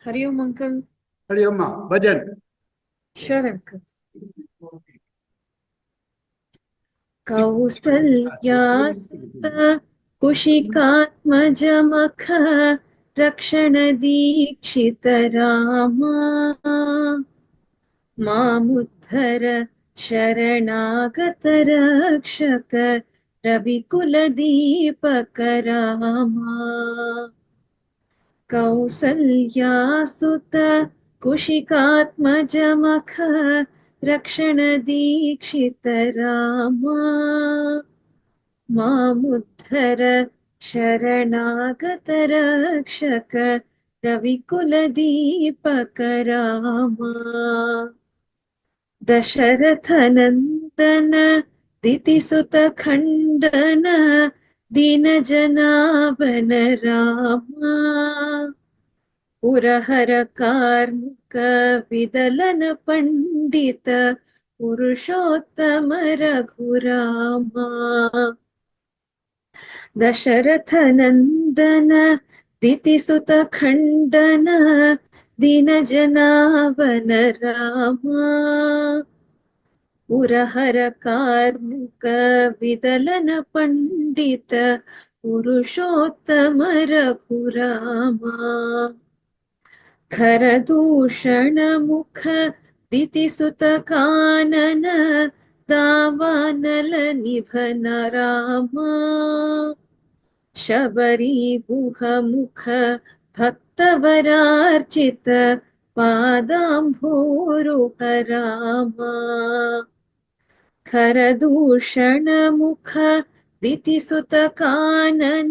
Hariom uncle. Hariom bhajan. Sure uncle. कौसल्यासुत कुशिकात्मजमख रक्षणदीक्षित Rama मामुद्धर शरणागत रक्षक रविकुलदीपक रामा कौसल्यासुत कुशिकात्मजमख रक्षणदीक्षित रामा मामुद्धर शरणागत रक्षक रविकुलदीपक रामा दशरथनन्दन दितिसुत खण्डन दीनजनाभन रामा पुरहर कार्मुक विदलन पंडित पुरुषोत्तम रघुरामा दशरथनन्दन दितिसुत खण्डन दीनजनाभन रामा पुरहर कार्मुक विदलन पंडित पुरुषोत्तम रघुरामा खरदूषण मुख दितिसुत कानन दावानल निभन रामा शबरी गुह मुख भक्तवरार्चित पादाम्भोरुह रामा खरदूषण मुख दितिसुत कानन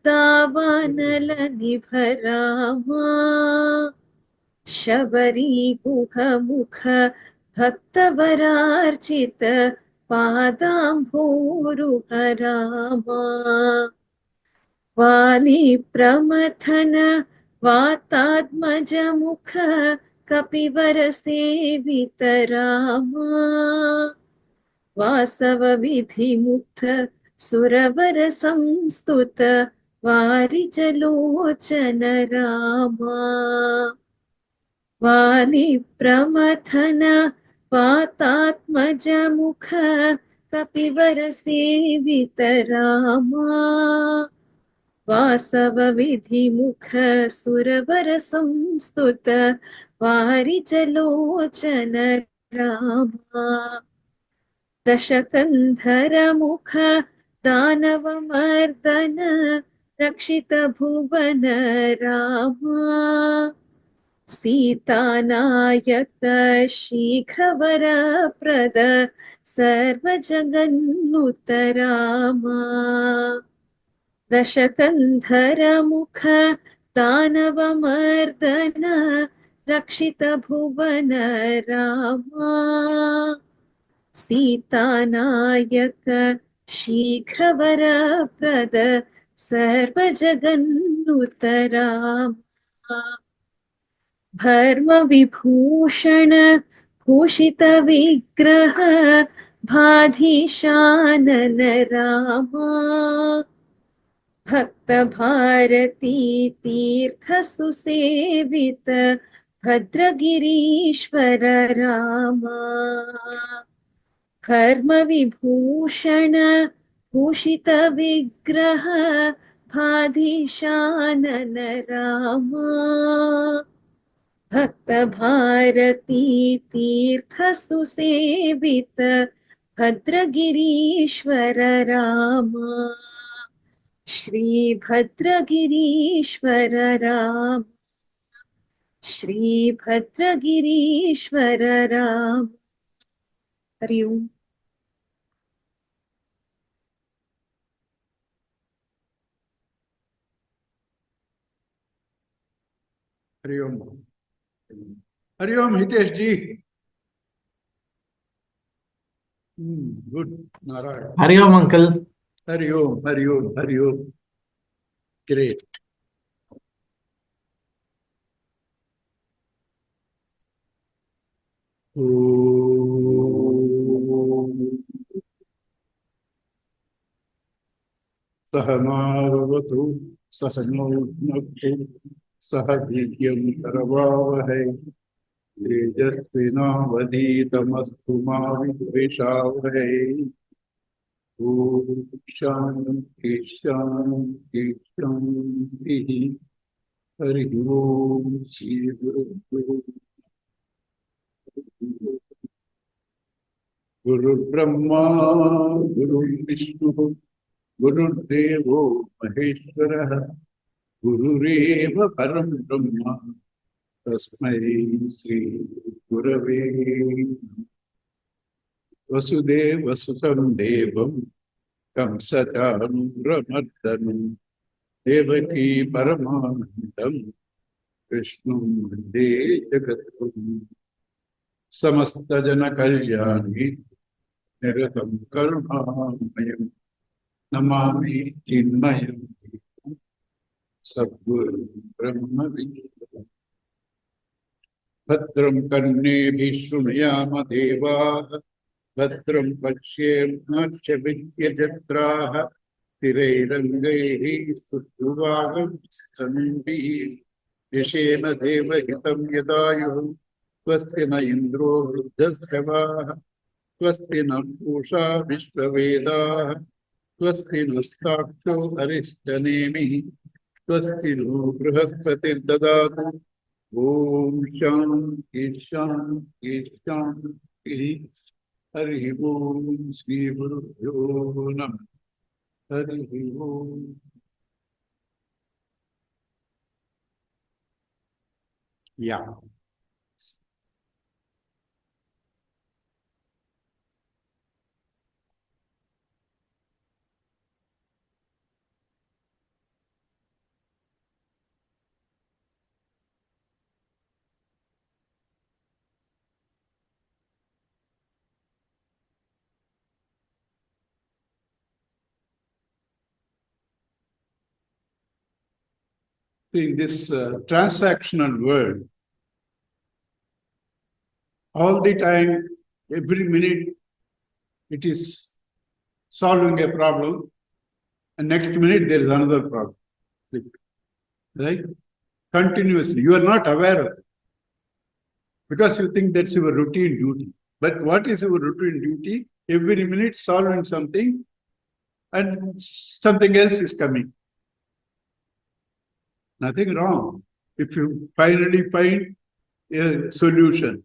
दावानल निभ रामा शबरी गुह मुख भक्तवरार्चित पादाम्भोरुह रामा वाली प्रमथन वातात्मज मुख कपिवर सेवित रामा वासव विधि मुक्त सुरवर संस्तुत वारिजलोचन रामा वाली प्रमथन वातात्मज मुख कपिवर सेवित रामा वासव विधि मुख सुरवर संस्तुत वारिजलोचन रामा दशकंधर मुख दानव मर्दन रक्षित भुवन रामा सीतानायक शीघ्रवर प्रद सर्वजगन्नुत रामा दशकंधर मुख दानव मर्दन रक्षित भुवन रामा सीतानायक शीघ्रवर प्रद सर्वजगन्नुत रामा भर्म विभूषण भूषित विग्रह भाधीशानन रामा भक्त भारती तीर्थ सुसेवित भद्रगिरीश्वर रामा धर्म विभूषण भूषित विग्रह भाधीशानन रामा भक्त भारती तीर्थ सुसेवित Bhadragirishwar Rama Shri Bhadragirishwar Ram Shri Bhadragirishwar Ram Hari Om Hariom Hariom Hitesh ji good Narayan Hariom uncle Hariom Hariom Hariom great सहनावतु सहनौ भुनक्तु सह वीर्यं करवावहै तेजस्विनावधीतमस्तु मा विद्विषावहै ॐ शान्ति शान्ति शान्तिः हरिः ओम श्री गुरुभ्यो गुरुर्ब्रह्मा गुरुर्विष्णुः गुरुर्देवो महेश्वरः गुरुरेव परं ब्रह्म तस्मै श्री गुरवे वसुदेवसुतं देवं कंसचानूरमर्दनं देवकी परमानन्दं कृष्णं वन्दे जगद्गुरुं समस्तजनकल्याणे निरतं करुणामयं नमामि चिन्मयं सद्गुरुं ब्रह्मविद्या भद्रं कर्णेभिः शृणुयाम देवाः भद्रं पश्येमाक्षभिर्यजत्राः स्थिरैरङ्गैः स्तुष्टुवागंस्तनूभिः यशेम देवहितं यदायुः स्वस्ति न इन्द्रो वृद्धश्रवाः स्वस्ति न पूषा विश्ववेदाः स्वस्ति नस्ताक्षो अरिष्टनेमिः स्वस्ति नो बृहस्पतिर्ददातु ॐ शान्ति शान्ति शान्तिः हरिः ॐ श्रीगुरुभ्यो नमः हरिः ॐ या in this transactional world, all the time, every minute, it is solving a problem, and next minute there is another problem, right? Continuously, you are not aware of it because you think that's your routine duty. But what is your routine duty? Every minute solving something, and something else is coming. Nothing wrong if you finally find a solution.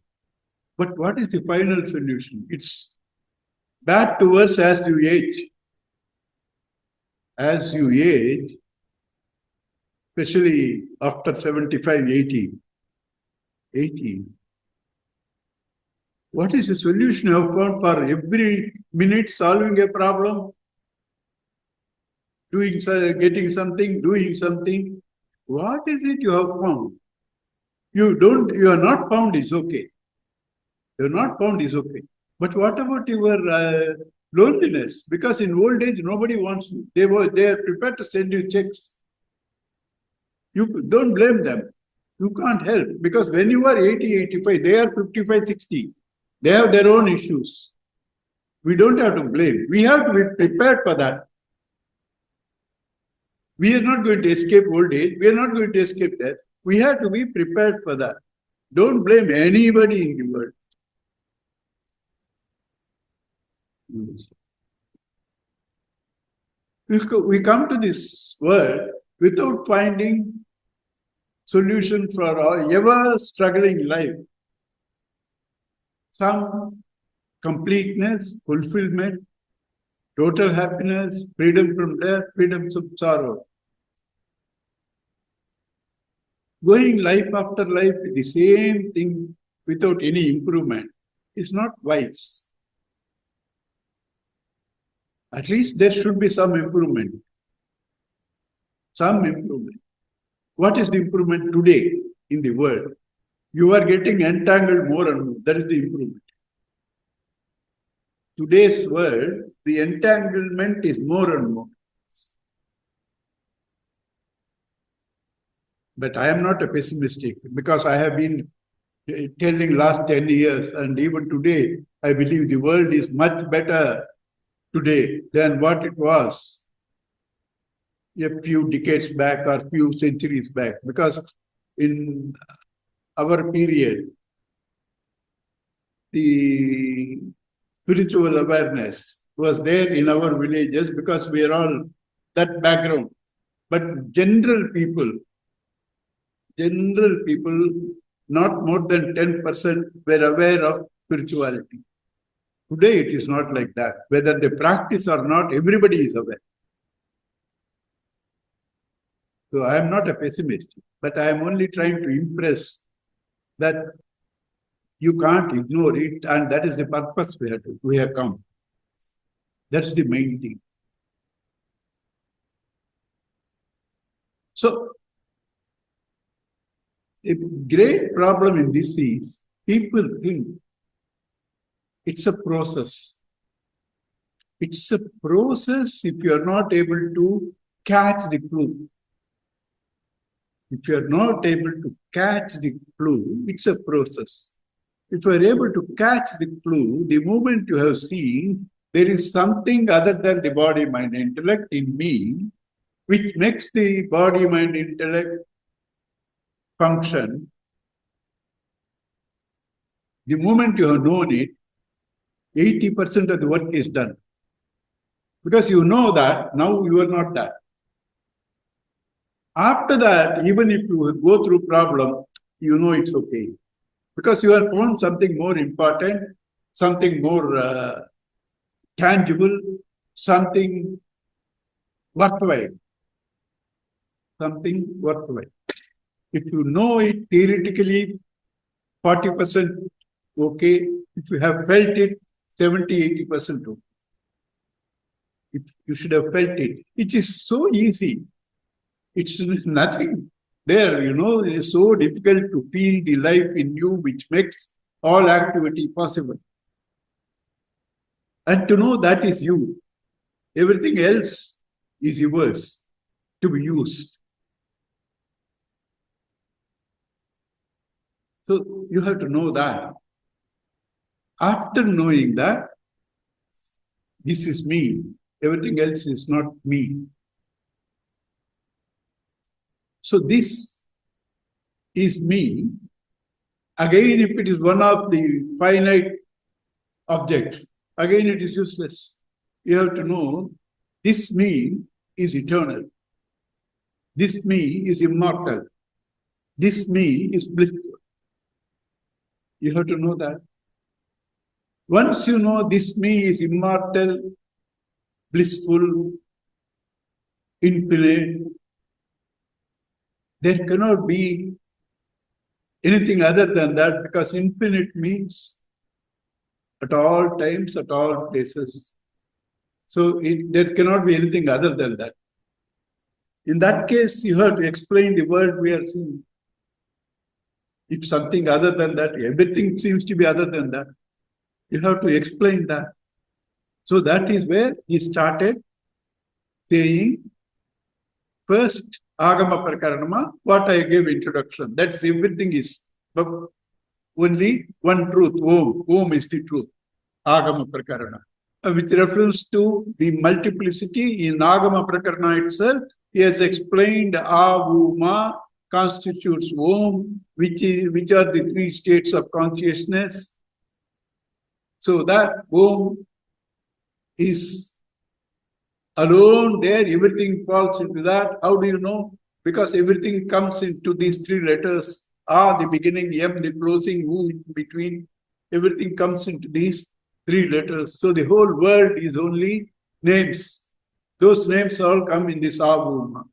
But what is the final solution? It's bad to us as you age. As you age, especially after 75, 80, what is the solution you have found for every minute solving a problem? Getting something, doing something. What is it you have found? You are not found is okay. You are not found is okay. But what about your loneliness? Because in old age, nobody wants you. They are prepared to send you checks. You don't blame them. You can't help. Because when you are 80, 85, they are 55, 60. They have their own issues. We don't have to blame. We have to be prepared for that. We are not going to escape old age. We are not going to escape death. We have to be prepared for that. Don't blame anybody in the world. We come to this world without finding solution for our ever struggling life. Some completeness, fulfillment, total happiness, freedom from death, freedom from sorrow. Going life after life, the same thing without any improvement is not wise. At least there should be some improvement. Some improvement. What is the improvement today in the world? You are getting entangled more and more. That is the improvement. Today's world, the entanglement is more and more. But I am not a pessimistic because I have been telling last 10 years and even today, I believe the world is much better today than what it was a few decades back or few centuries back. Because in our period, the spiritual awareness was there in our villages because we are all that background. But general people, not more than 10% were aware of spirituality. Today it is not like that. Whether they practice or not, everybody is aware. So I am not a pessimist, but I am only trying to impress that you can't ignore it, and that is the purpose we have come. That's the main thing. So a great problem in this is people think it's a process. It's a process if you are not able to catch the clue. If you are not able to catch the clue, it's a process. If you are able to catch the clue, the moment you have seen there is something other than the body, mind, intellect in me, which makes the body, mind, intellect function. The moment you have known it, 80% of the work is done. Because you know that, now you are not that. After that, even if you go through problem, you know it's okay. Because you have found something more important, something more tangible, something worthwhile. Something worthwhile. If you know it theoretically, 40% okay. If you have felt it, 70, 80% okay. If you should have felt it. It is so easy. It's nothing there, it's so difficult to feel the life in you which makes all activity possible. And to know that is you. Everything else is yours to be used. So you have to know that. After knowing that, this is me, everything else is not me. So this is me. Again, if it is one of the finite objects, again it is useless. You have to know this me is eternal. This me is immortal. This me is blissful. You have to know that. Once you know this me is immortal, blissful, infinite, there cannot be anything other than that, because infinite means at all times, at all places. So there cannot be anything other than that. In that case, you have to explain the world we are seeing. If something other than that, everything seems to be other than that. You have to explain that. So that is where he started saying, first, Agama Prakaranama, what I gave introduction. That's everything is. But only one truth, Om. Om is the truth. Agama Prakarana. With reference to the multiplicity in Agama Prakarana itself, he has explained Avuma constitutes Om, which are the three states of consciousness. So that Om is alone there, everything falls into that. How do you know? Because everything comes into these three letters. A, the beginning, M, the closing, U in between. Everything comes into these three letters. So the whole world is only names. Those names all come in this Avuma.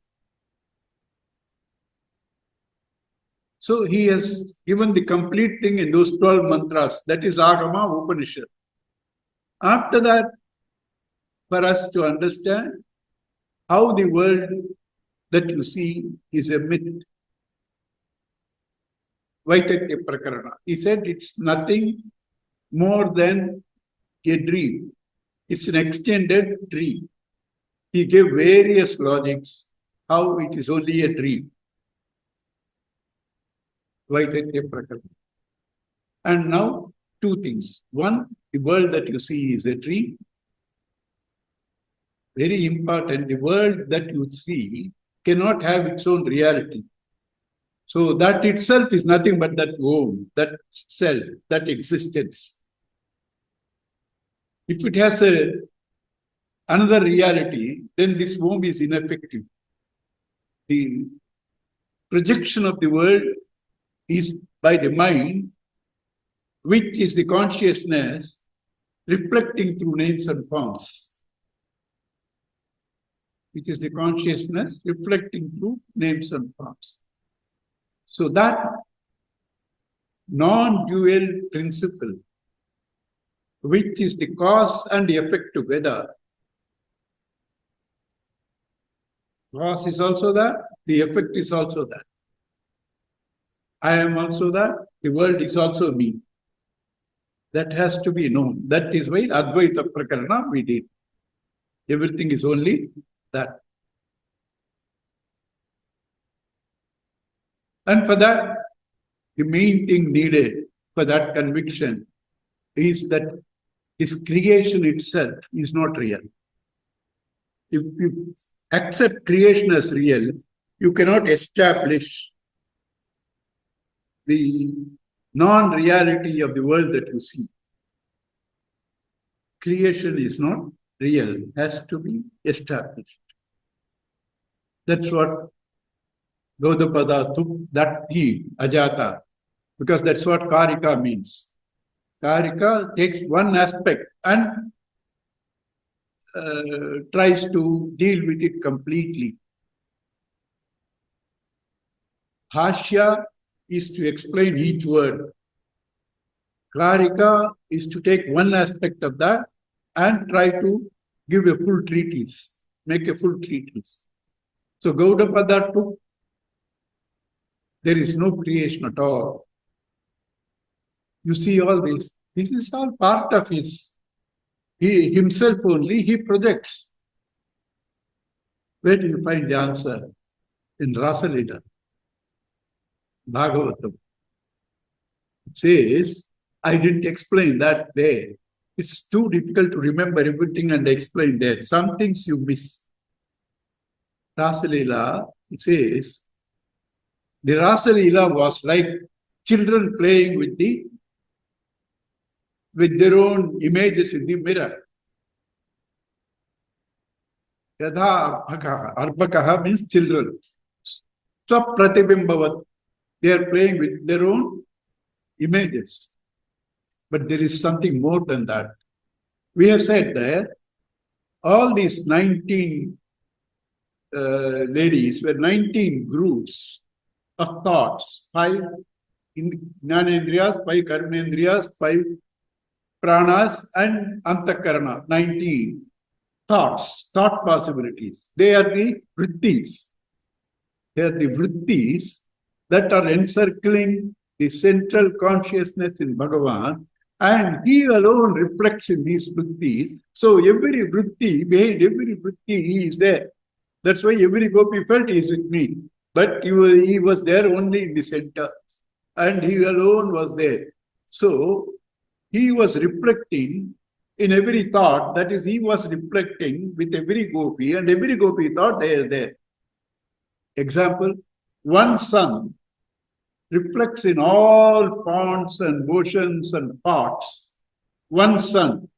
So he has given the complete thing in those 12 mantras. That is Agama Upanishad. After that, for us to understand how the world that you see is a myth. Vaitakya Prakarana. He said it's nothing more than a dream. It's an extended dream. He gave various logics how it is only a dream. Vaitakya Prakarana. And now, two things. One, the world that you see is a dream. Very important, the world that you see cannot have its own reality. So that itself is nothing but that Om, that self, that existence. If it has another reality, then this Om is ineffective. The projection of the world is by the mind, which is the consciousness reflecting through names and forms. Which is the consciousness reflecting through names and forms. So that non-dual principle, which is the cause and the effect together. Cause is also that, the effect is also that. I am also that, the world is also me. That has to be known. That is why Advaita Prakarana we did. Everything is only that. And for that, the main thing needed for that conviction is that this creation itself is not real. If you accept creation as real, you cannot establish the non-reality of the world that you see. Creation is not real, has to be established. That's what Gaudapada took that theme, Ajata, because that's what Karika means. Karika takes one aspect and tries to deal with it completely. Bhashya is to explain each word. Karika is to take one aspect of that and try to give a full treatise, make a full treatise. So Gaudapada took, there is no creation at all. You see all this. This is all part of he himself only, he projects. Where do you find the answer? In Rasalila, Bhagavatam. It says, I didn't explain that there. It's too difficult to remember everything and explain there. Some things you miss. Rasalila, it says, the Rasalila was like children playing with their own images in the mirror. Yadha arpakaha means children. Swapratibimbavat. They are playing with their own images. But there is something more than that. We have said that all these 19 ladies were 19 groups of thoughts. 5 Jnanendriyas, 5 Karmanendriyas, 5 Pranas, and Antakarana. 19 thoughts, thought possibilities. They are the vrittis. They are the vrittis that are encircling the central consciousness in Bhagavan, and he alone reflects in these vrittis. So every vritti, behind every vritti, he is there. That's why every gopi felt he is with me. But he was there only in the center, and he alone was there. So he was reflecting in every thought, that is, he was reflecting with every gopi, and every gopi thought they are there. Example, one sun reflects in all ponds and oceans and pots. One sun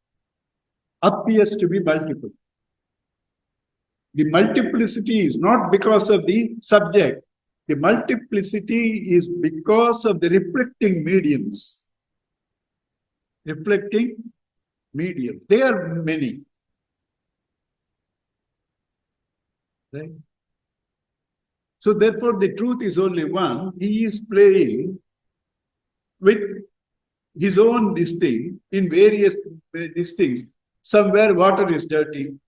appears to be multiple. The multiplicity is not because of the subject. The multiplicity is because of the reflecting mediums. Reflecting medium. They are many. Right? So therefore, the truth is only one. He is playing with his own this thing in various these things. Somewhere water is dirty.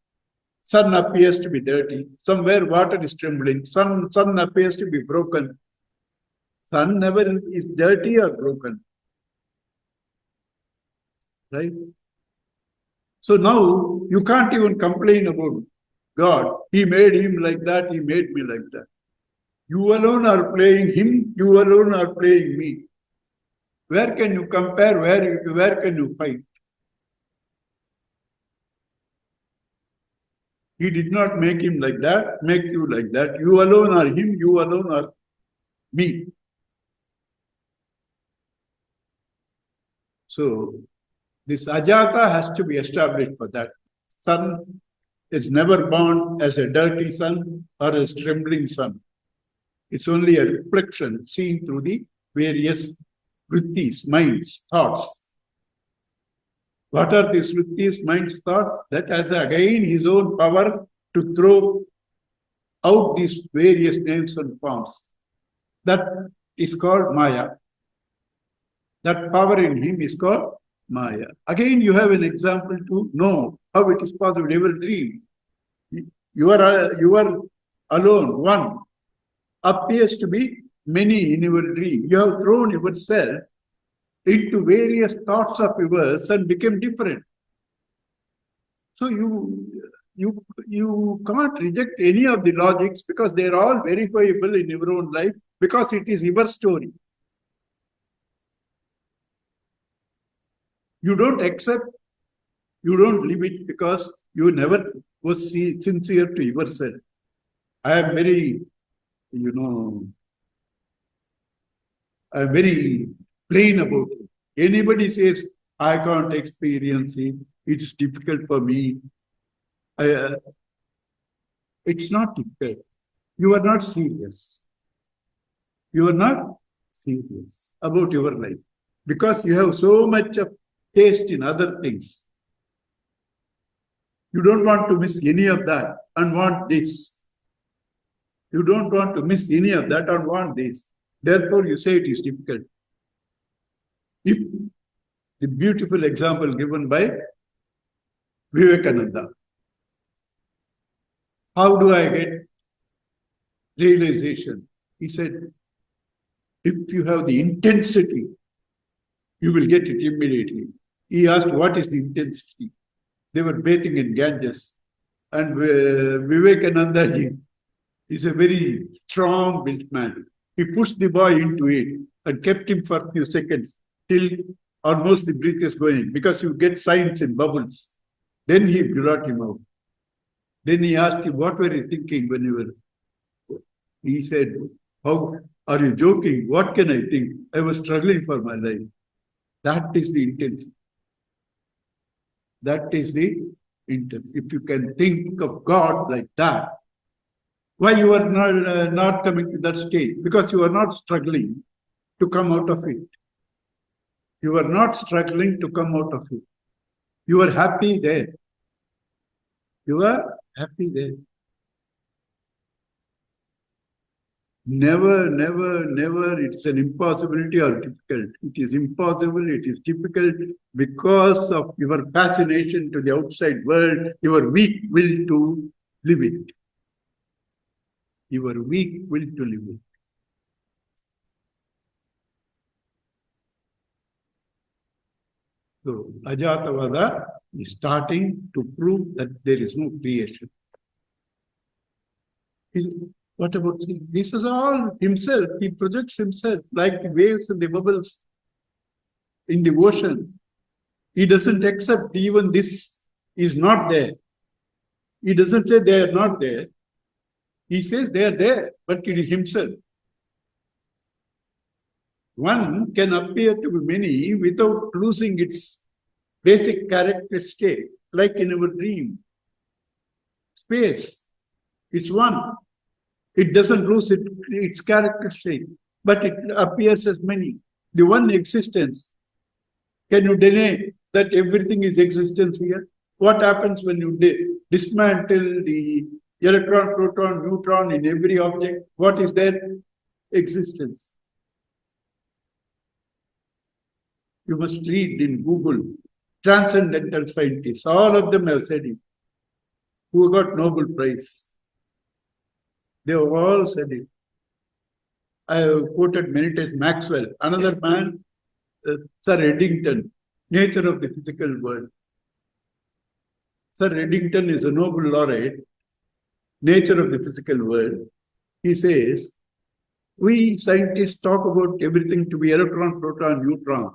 Sun appears to be dirty. Somewhere water is trembling. Sun appears to be broken. Sun never is dirty or broken. Right? So now you can't even complain about God. He made him like that. He made me like that. You alone are playing him. You alone are playing me. Where can you compare? Where can you fight? He did not make him like that, make you like that. You alone are him. You alone are me. So this ajata has to be established for that. Sun is never born as a dirty sun or a trembling sun. It's only a reflection seen through the various vrittis, minds, thoughts. What are these vrittis, minds, thoughts? That has again his own power to throw out these various names and forms. That is called Maya. That power in him is called Maya. Again, you have an example to know how it is possible. You will dream. You are alone, one. Appears to be many in your dream. You have thrown yourself into various thoughts of yours and become different. So you can't reject any of the logics because they are all verifiable in your own life because it is your story. You don't accept, you don't live it because you never was sincere to yourself. I am very, I'm very plain about it. Anybody says, I can't experience it, it's difficult for me. It's not difficult. You are not serious. You are not serious about your life because you have so much of taste in other things. You don't want to miss any of that and want this. You don't want to miss any of that and want this. Therefore, you say it is difficult. If the beautiful example given by Vivekananda, how do I get realization? He said, if you have the intensity, you will get it immediately. He asked, what is the intensity? They were bathing in Ganges. And Vivekananda ji is a very strong built man. He pushed the boy into it and kept him for a few seconds till almost the breath is going because you get signs in bubbles. Then he brought him out. Then he asked him, what were you thinking when you were? He said, how are you joking? What can I think? I was struggling for my life. That is the intensity. That is the intensity. If you can think of God like that, why you are not coming to that stage? Because you are not struggling to come out of it. You are not struggling to come out of it. You are happy there. You are happy there. Never, never, never, it's an impossibility or difficult. It is impossible, it is difficult because of your fascination to the outside world, your weak will to live it. Your weak will to live it. So, Ajatavada is starting to prove that there is no creation. What about him? This is all himself. He projects himself like the waves and the bubbles in the ocean. He doesn't accept even this is not there. He doesn't say they are not there. He says they are there, but it is himself. One can appear to be many without losing its basic characteristic, like in our dream. Space, it's one. It doesn't lose its characteristic, but it appears as many. The one existence. Can you deny that everything is existence here? What happens when you dismantle the electron, proton, neutron in every object? What is their existence? You must read in Google, transcendental scientists, all of them have said it, who got Nobel Prize. They have all said it. I have quoted many times Maxwell, another man, Sir Eddington, Nature of the Physical World. Sir Eddington is a Nobel laureate, Nature of the Physical World. He says, we scientists talk about everything to be electron, proton, neutron.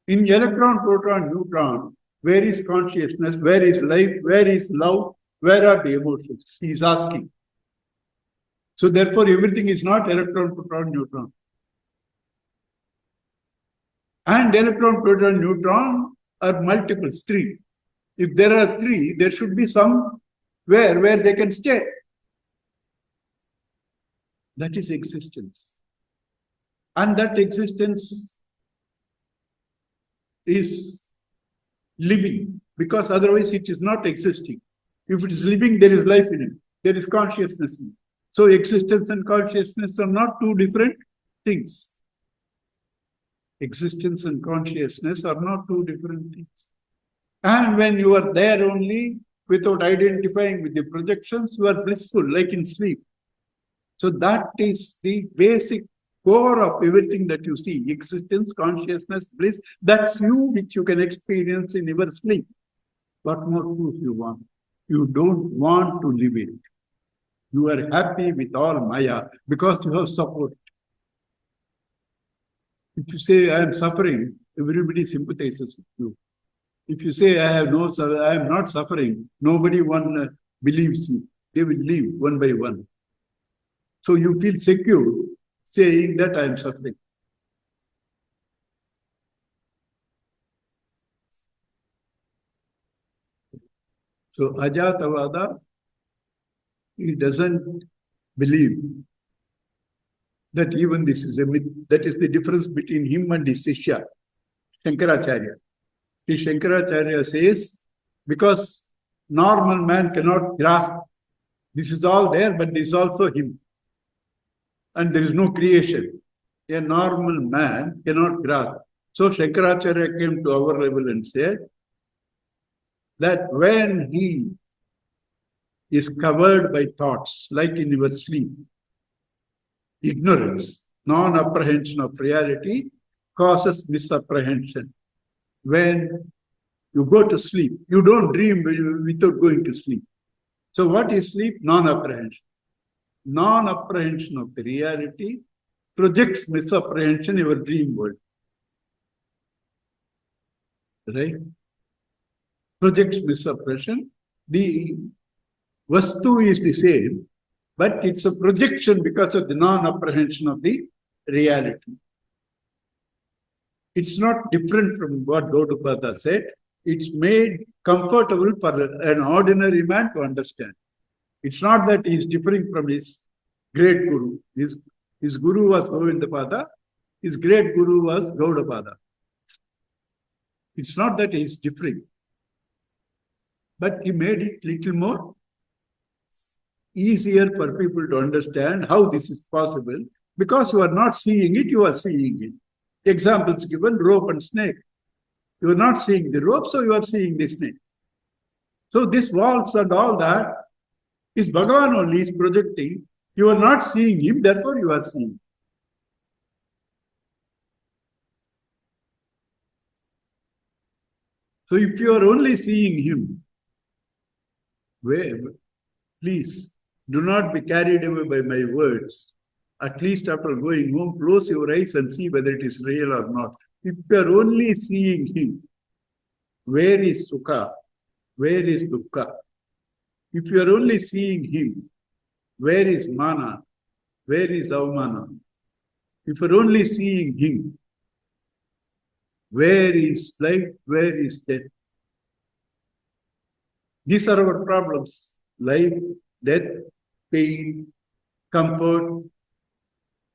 In electron, proton, neutron, where is consciousness? Where is life? Where is love? Where are the emotions? He is asking. So therefore, everything is not electron, proton, neutron. And electron, proton, neutron are multiples, three. If there are three, there should be some where they can stay. That is existence. And that existence is living, because otherwise it is not existing. If it is living, there is life in it. There is consciousness in it. So existence and consciousness are not two different things. Existence and consciousness are not two different things. And when you are there only, without identifying with the projections, you are blissful, like in sleep. So that is the basic core of everything that you see. Existence, consciousness, bliss. That's you, which you can experience in your sleep. What more proof you want? You don't want to live it. You are happy with all Maya because you have support. If you say, I am suffering, everybody sympathizes with you. If you say, I am not suffering, nobody believes you. They will leave one by one. So you feel secure saying that I am suffering. So Ajatavada, he doesn't believe that even this is a myth. That is the difference between him and his Sishya, Shankaracharya. Shankaracharya says, because normal man cannot grasp, this is all there, but this is also him. And there is no creation. A normal man cannot grasp. So Shankaracharya came to our level and said that when he is covered by thoughts, like in your sleep, ignorance, non-apprehension of reality causes misapprehension. When you go to sleep, you don't dream without going to sleep. So what is sleep? Non-apprehension. Non-apprehension of the reality projects misapprehension in your dream world. Right? Projects misapprehension. The vastu is the same, but it's a projection because of the non-apprehension of the reality. It's not different from what Gaudapada said. It's made comfortable for an ordinary man to understand. It's not that he is differing from his great guru. His guru was Govindapada. His great guru was Gaudapada. It's not that he is differing. But he made it little more easier for people to understand how this is possible. Because you are not seeing it, you are seeing it. Examples given, rope and snake. You are not seeing the rope, so you are seeing the snake. So this waltz and all that is Bhagavan only is projecting. You are not seeing him, therefore you are seeing. So if you are only seeing him, please do not be carried away by my words. At least after going home, close your eyes and see whether it is real or not. If you are only seeing him, where is Sukha? Where is Dukkha? If you are only seeing him, where is Mana? Where is Avmana? If you are only seeing him, where is life? Where is death? These are our problems. Life, death, pain, comfort,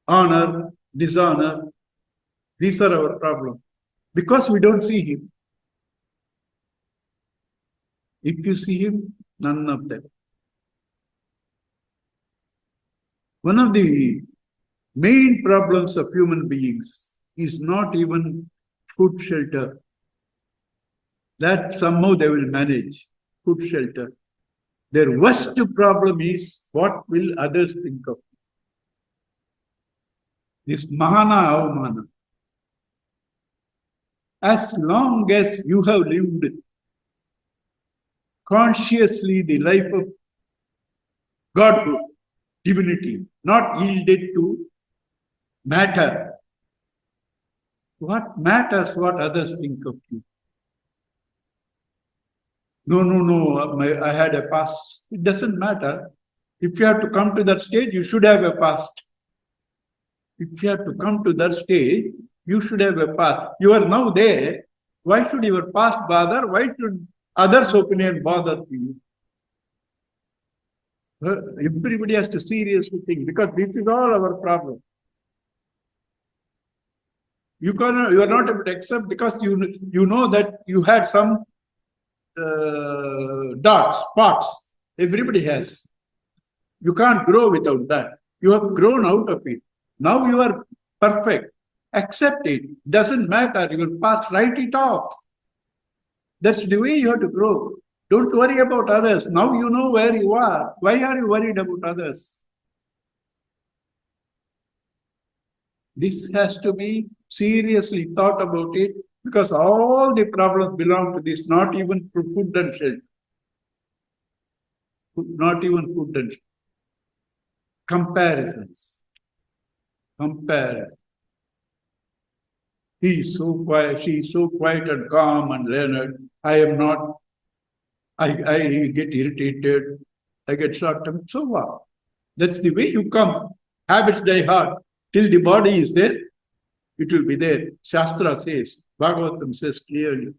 honor, dishonor. These are our problems. Because we don't see him. If you see him, none of them. One of the main problems of human beings is not even food, shelter. That somehow they will manage. Food, shelter. Their worst problem is what will others think of you. This Mahana Avmana. As long as you have lived consciously the life of Godhood, divinity, not yielded to matter, what matters what others think of you? No, I had a past. It doesn't matter. If you have to come to that stage, you should have a past. If you have to come to that stage, You should have a past. You are now there. Why should your past bother? Why should others' opinion bother you? Everybody has to seriously think, because this is all our problem. You are not able to accept because you know that you had some dots, spots. Everybody has. You can't grow without that. You have grown out of it. Now you are perfect. Accept it. Doesn't matter. Your past, write it off. That's the way you have to grow. Don't worry about others. Now you know where you are. Why are you worried about others? This has to be seriously thought about it, because all the problems belong to this, not even food and shelter. Not even food and shelter. Comparisons. Comparison. He is so quiet, she is so quiet and calm and learned. I am not. I get irritated. I get short-term. So what? That's the way you come. Habits die hard. Till the body is there, it will be there. Shastra says, Bhagavatam says clearly.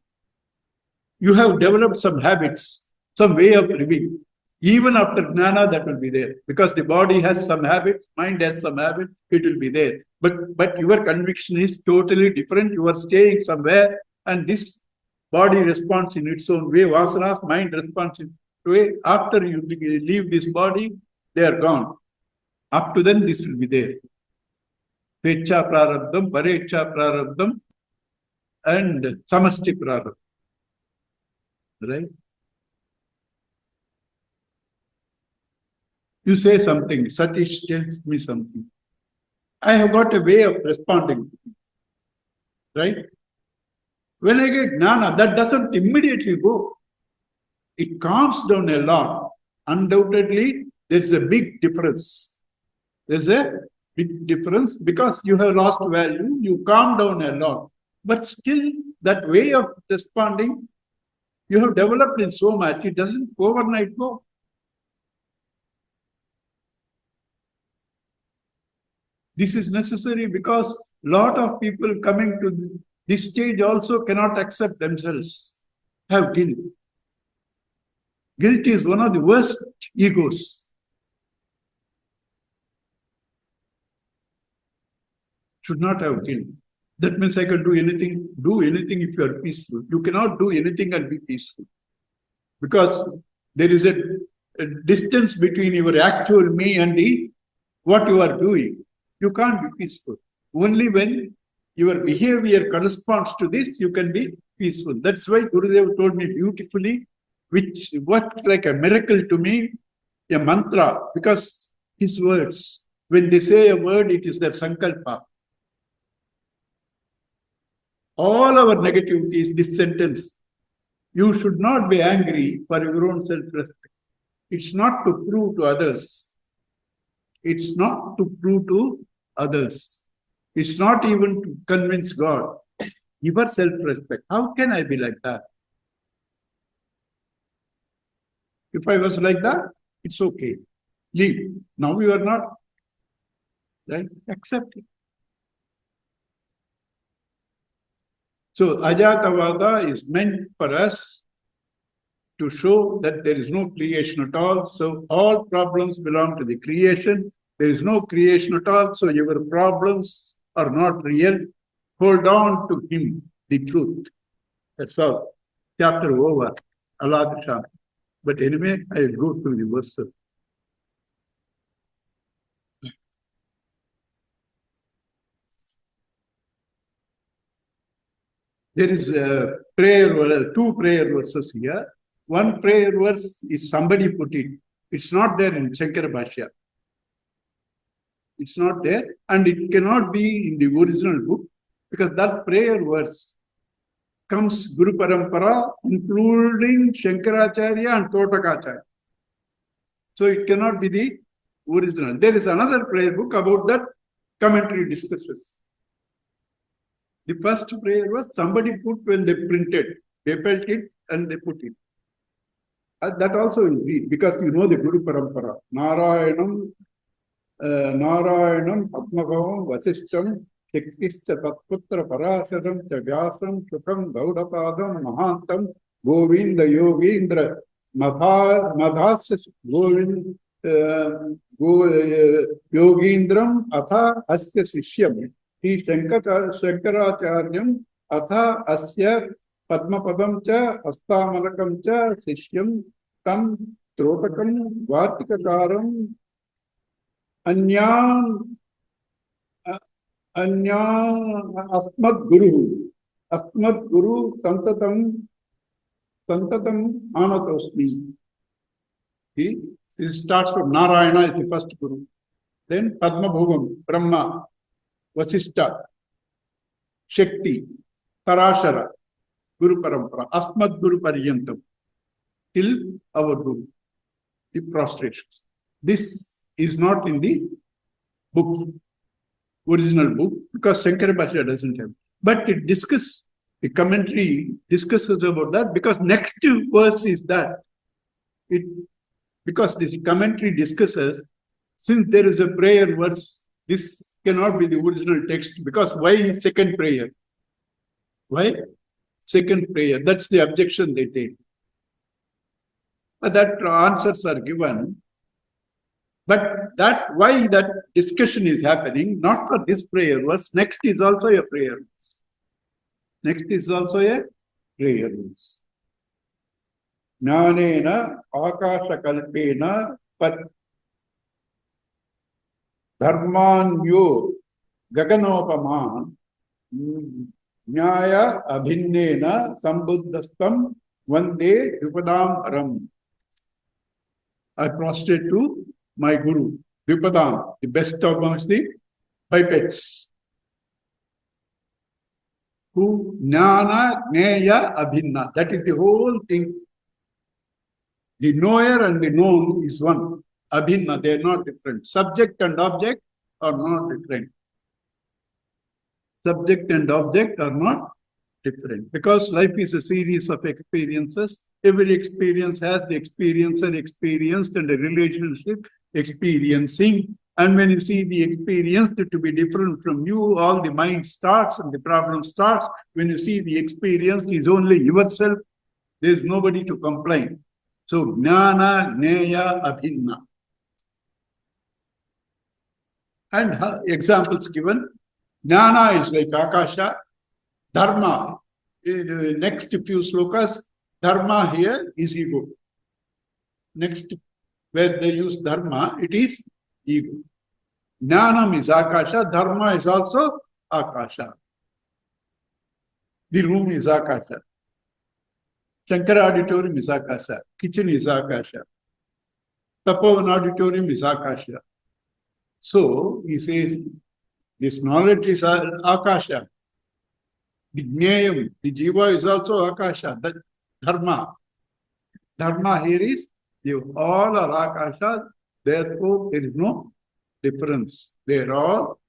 You have developed some habits, some way of living. Even after jnana, that will be there. Because the body has some habits, mind has some habits, it will be there. But your conviction is totally different. You are staying somewhere, and this body responds in its own way. Vasanas, mind responds in its way. After you leave this body, they are gone. Up to then, this will be there. Pecha prarabdham, parecha prarabdham, and samasti prarabdham. Right? You say something, Satish tells me something. I have got a way of responding. Right? When I get jnana, that doesn't immediately go. It calms down a lot. Undoubtedly, there's a big difference. There's a big difference because you have lost value, you calm down a lot. But still, that way of responding, you have developed in so much, it doesn't overnight go. This is necessary because a lot of people coming to this stage also cannot accept themselves, have guilt. Guilt is one of the worst egos. Should not have guilt. That means I can do anything if you are peaceful. You cannot do anything and be peaceful. Because there is a distance between your actual me and what you are doing. You can't be peaceful. Only when your behavior corresponds to this, you can be peaceful. That's why Gurudev told me beautifully, which worked like a miracle to me, a mantra, because his words, when they say a word, it is their sankalpa. All our negativity is this sentence. You should not be angry for your own self-respect. It's not to prove to others. It's not to prove to others. It's not even to convince God. Your self-respect. How can I be like that? If I was like that, it's okay. Leave. Now you are not. Right? Accept it. So Ajatavada is meant for us to show that there is no creation at all. So all problems belong to the creation. There is no creation at all. So your problems are not real. Hold on to him, the truth. That's all. Chapter over. Allah Shah. But anyway, I will go through the verse. There is a prayer, two prayer verses here. One prayer verse is somebody put it. It's not there in Shankara Bhashya. It's not there, and it cannot be in the original book because that prayer verse comes Guru Parampara, including Shankaracharya and Totakacharya. So it cannot be the original. There is another prayer book about that commentary discusses. The first prayer was somebody put when they printed. They felt it and they put it. That also will read because you know the Guru Parampara. Narayanam Padmabhavam Vasishtam Shaktischa Tatputra Parasharam Cha Vyasam Shukam Gaudapadam Mahantam Govinda Yogindra Madhas Govind Yogindram Atha Asya Sishyam He Shankaracharyam Atha Asya Padmapadam Cha Astamalakam Cha Sishyam Tam Trotakam Vartikakaram Anyam Anyam Asmat Guru Santatam Anatosmi. It starts from Narayana is the first Guru. Then Padma Bhuvam, Brahma, Vasishta, Shakti, Parashara, Guru Parampara, Asmat Guru Paryantam, till our Guru, the prostrations. This is not in the book, original book, because Shankara Bhashya doesn't have. But it discusses, the commentary discusses about that, because next verse is that. Because this commentary discusses, since there is a prayer verse, this cannot be the original text, because why second prayer? Why second prayer? That's the objection they take. But that answers are given. But that why that discussion is happening, not for this prayer verse, next is also a prayer verse. Next is also a prayer verse. Jnanena akasha kalpena pat dharmanyo gaganopaman nyaya abhinnena sambuddhastam vande drupadam aram. I prostrate to my Guru, Drupadam, the best amongst the bipeds, who jnana jnaya abhinna. That is the whole thing. The knower and the known is one. Abhinna, they are not different. Subject and object are not different. Subject and object are not different. Because life is a series of experiences. Every experience has the experiencer experienced and a relationship experiencing. And when you see the experience to be different from you, all the mind starts and the problem starts. When you see the experience is only yourself, there is nobody to complain. So, jnana, jnaya, abhinna. And examples given. Jnana is like Akasha. Dharma. Next few slokas, dharma here is ego. Next, where they use dharma, it is ego. Jnanam is Akasha. Dharma is also Akasha. The room is Akasha. Shankara Auditorium is Akasha. Kitchen is Akasha. Tapovan Auditorium is Akasha. So, he says, this knowledge is Akasha. The Jnayam, the Jiva is also Akasha. The Dharma. Dharma here is, you all are Akasha. Therefore, there is no difference. They are all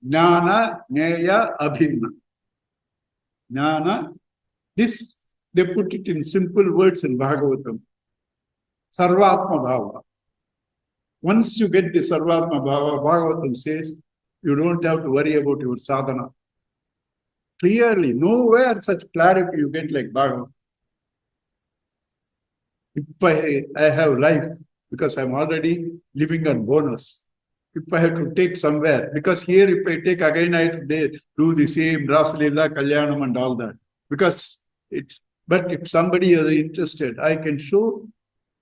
Jnana, Jnaya, Abhinna. Jnana, this, they put it in simple words in Bhagavatam. Sarvatma Bhava. Once you get the Sarvatma Bhava, Bhagavatam says, you don't have to worry about your sadhana. Clearly, nowhere such clarity you get like Bhagavatam. If I have life, because I'm already living on bonus. If I have to take somewhere, because here if I take again, I have to do the same Rasalila, Kalyanam and all that. Because but if somebody is interested, I can show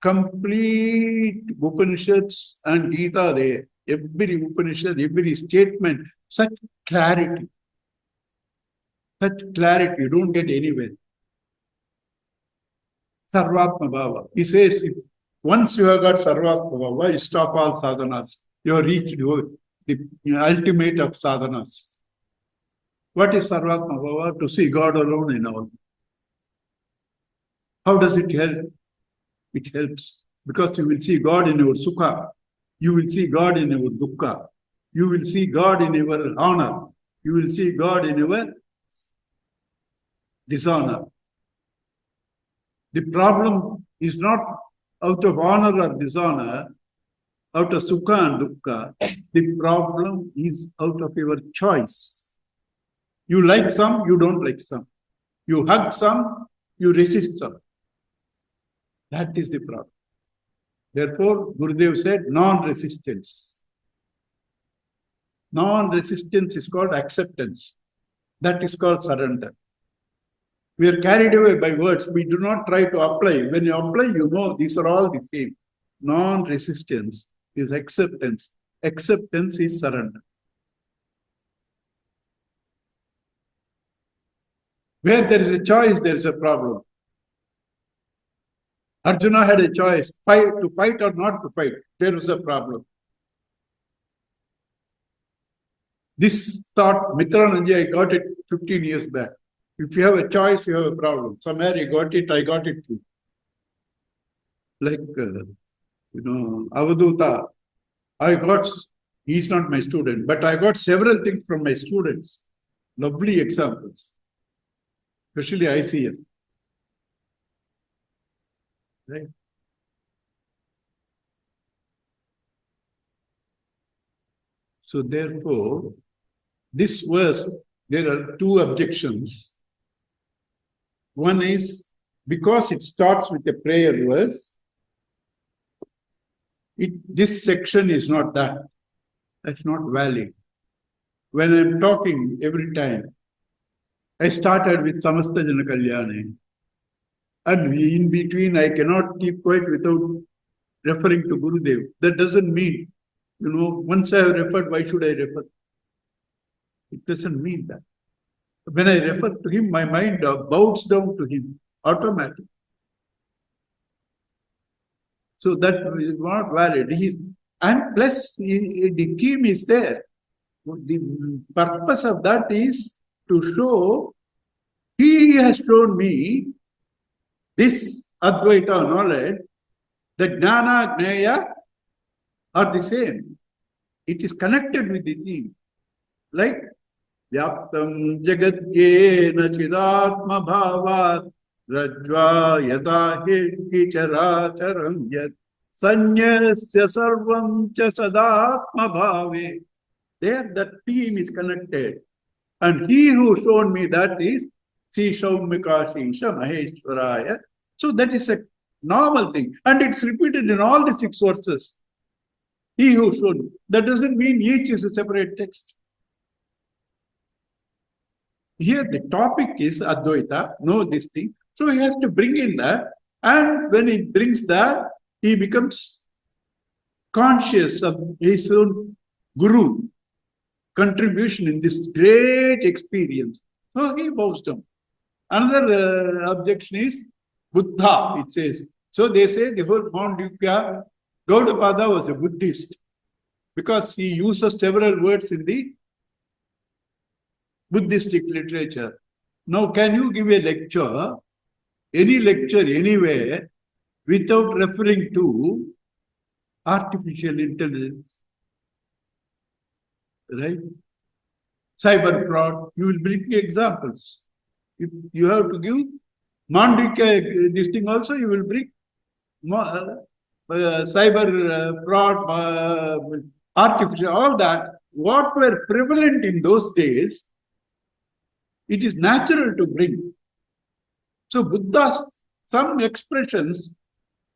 complete Upanishads and Gita there. Every Upanishad, every statement, such clarity. Such clarity you don't get anywhere. Sarvatma Bhava. He says, once you have got Sarvatma Bhava, you stop all sadhanas. You have reached the ultimate of sadhanas. What is Sarvatma Bhava? To see God alone in all. How does it help? It helps because you will see God in your sukha. You will see God in your dukkha. You will see God in your honor. You will see God in your dishonor. The problem is not out of honor or dishonor out of sukha and dukkha. The problem is out of your choice. You like some, you don't like some. You hug some, you resist some. That is the problem. Therefore, Gurudev said non-resistance. Non-resistance is called acceptance. That is called surrender. We are carried away by words. We do not try to apply. When you apply, you know these are all the same. Non-resistance is acceptance. Acceptance is surrender. Where there is a choice, there is a problem. Arjuna had a choice, to fight or not to fight. There was a problem. This thought, Mitrananji, I got it 15 years back. If you have a choice, you have a problem. Somewhere you got it, I got it too. Like, Avaduta, he's not my student, but I got several things from my students. Lovely examples. Especially ICF. Right? So therefore, this verse, there are two objections. One is, because it starts with a prayer verse, this section is not that. That's not valid. When I'm talking every time, I started with Samasta Jana Kalyane. And in between, I cannot keep quiet without referring to Gurudev. That doesn't mean, once I have referred, why should I refer? It doesn't mean that. When I refer to him, my mind bows down to him automatically. So that is not valid. And plus, the theme is there. The purpose of that is to show he has shown me this Advaita knowledge, the Jnana, Jnaya are the same. It is connected with the theme. Like, Vyaptam Jagadgyena Chidatma Bhavat Rajva Yada Hirki Characharam Yat Sanyasya Sarvam Cha Sadatma Bhave. There that theme is connected. And he who shown me that is Sri Shaumika Shisha Maheshwaraya. So that is a normal thing. And it's repeated in all the 6 verses. He who showed me. That doesn't mean each is a separate text. Here the topic is Advaita, know this thing. So he has to bring in that. And when he brings that, he becomes conscious of his own Guru contribution in this great experience. So he bows down. Another objection is Buddha, it says. So they say the whole Mandukya, Gaudapada was a Buddhist because he uses several words in the Buddhistic literature. Now, can you give a lecture, any lecture anywhere, without referring to artificial intelligence? Right? Cyber fraud, you will bring examples. If you have to give Mandukya, this thing also, you will bring cyber fraud, artificial, all that. What were prevalent in those days, it is natural to bring. So Buddha's, some expressions,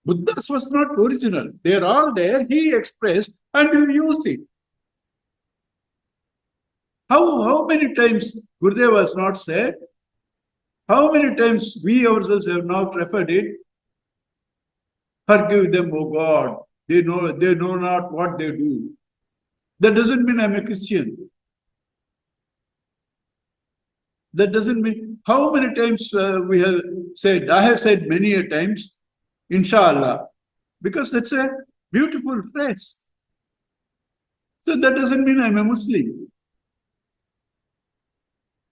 Buddha's was not original. They are all there, he expressed, and you use it. How many times Gurudev was not said? How many times we ourselves have not referred it? Forgive them, O God. They know not what they do. That doesn't mean I'm a Christian. That doesn't mean, how many times we have said, I have said many a times, Inshallah, because that's a beautiful phrase. So that doesn't mean I'm a Muslim.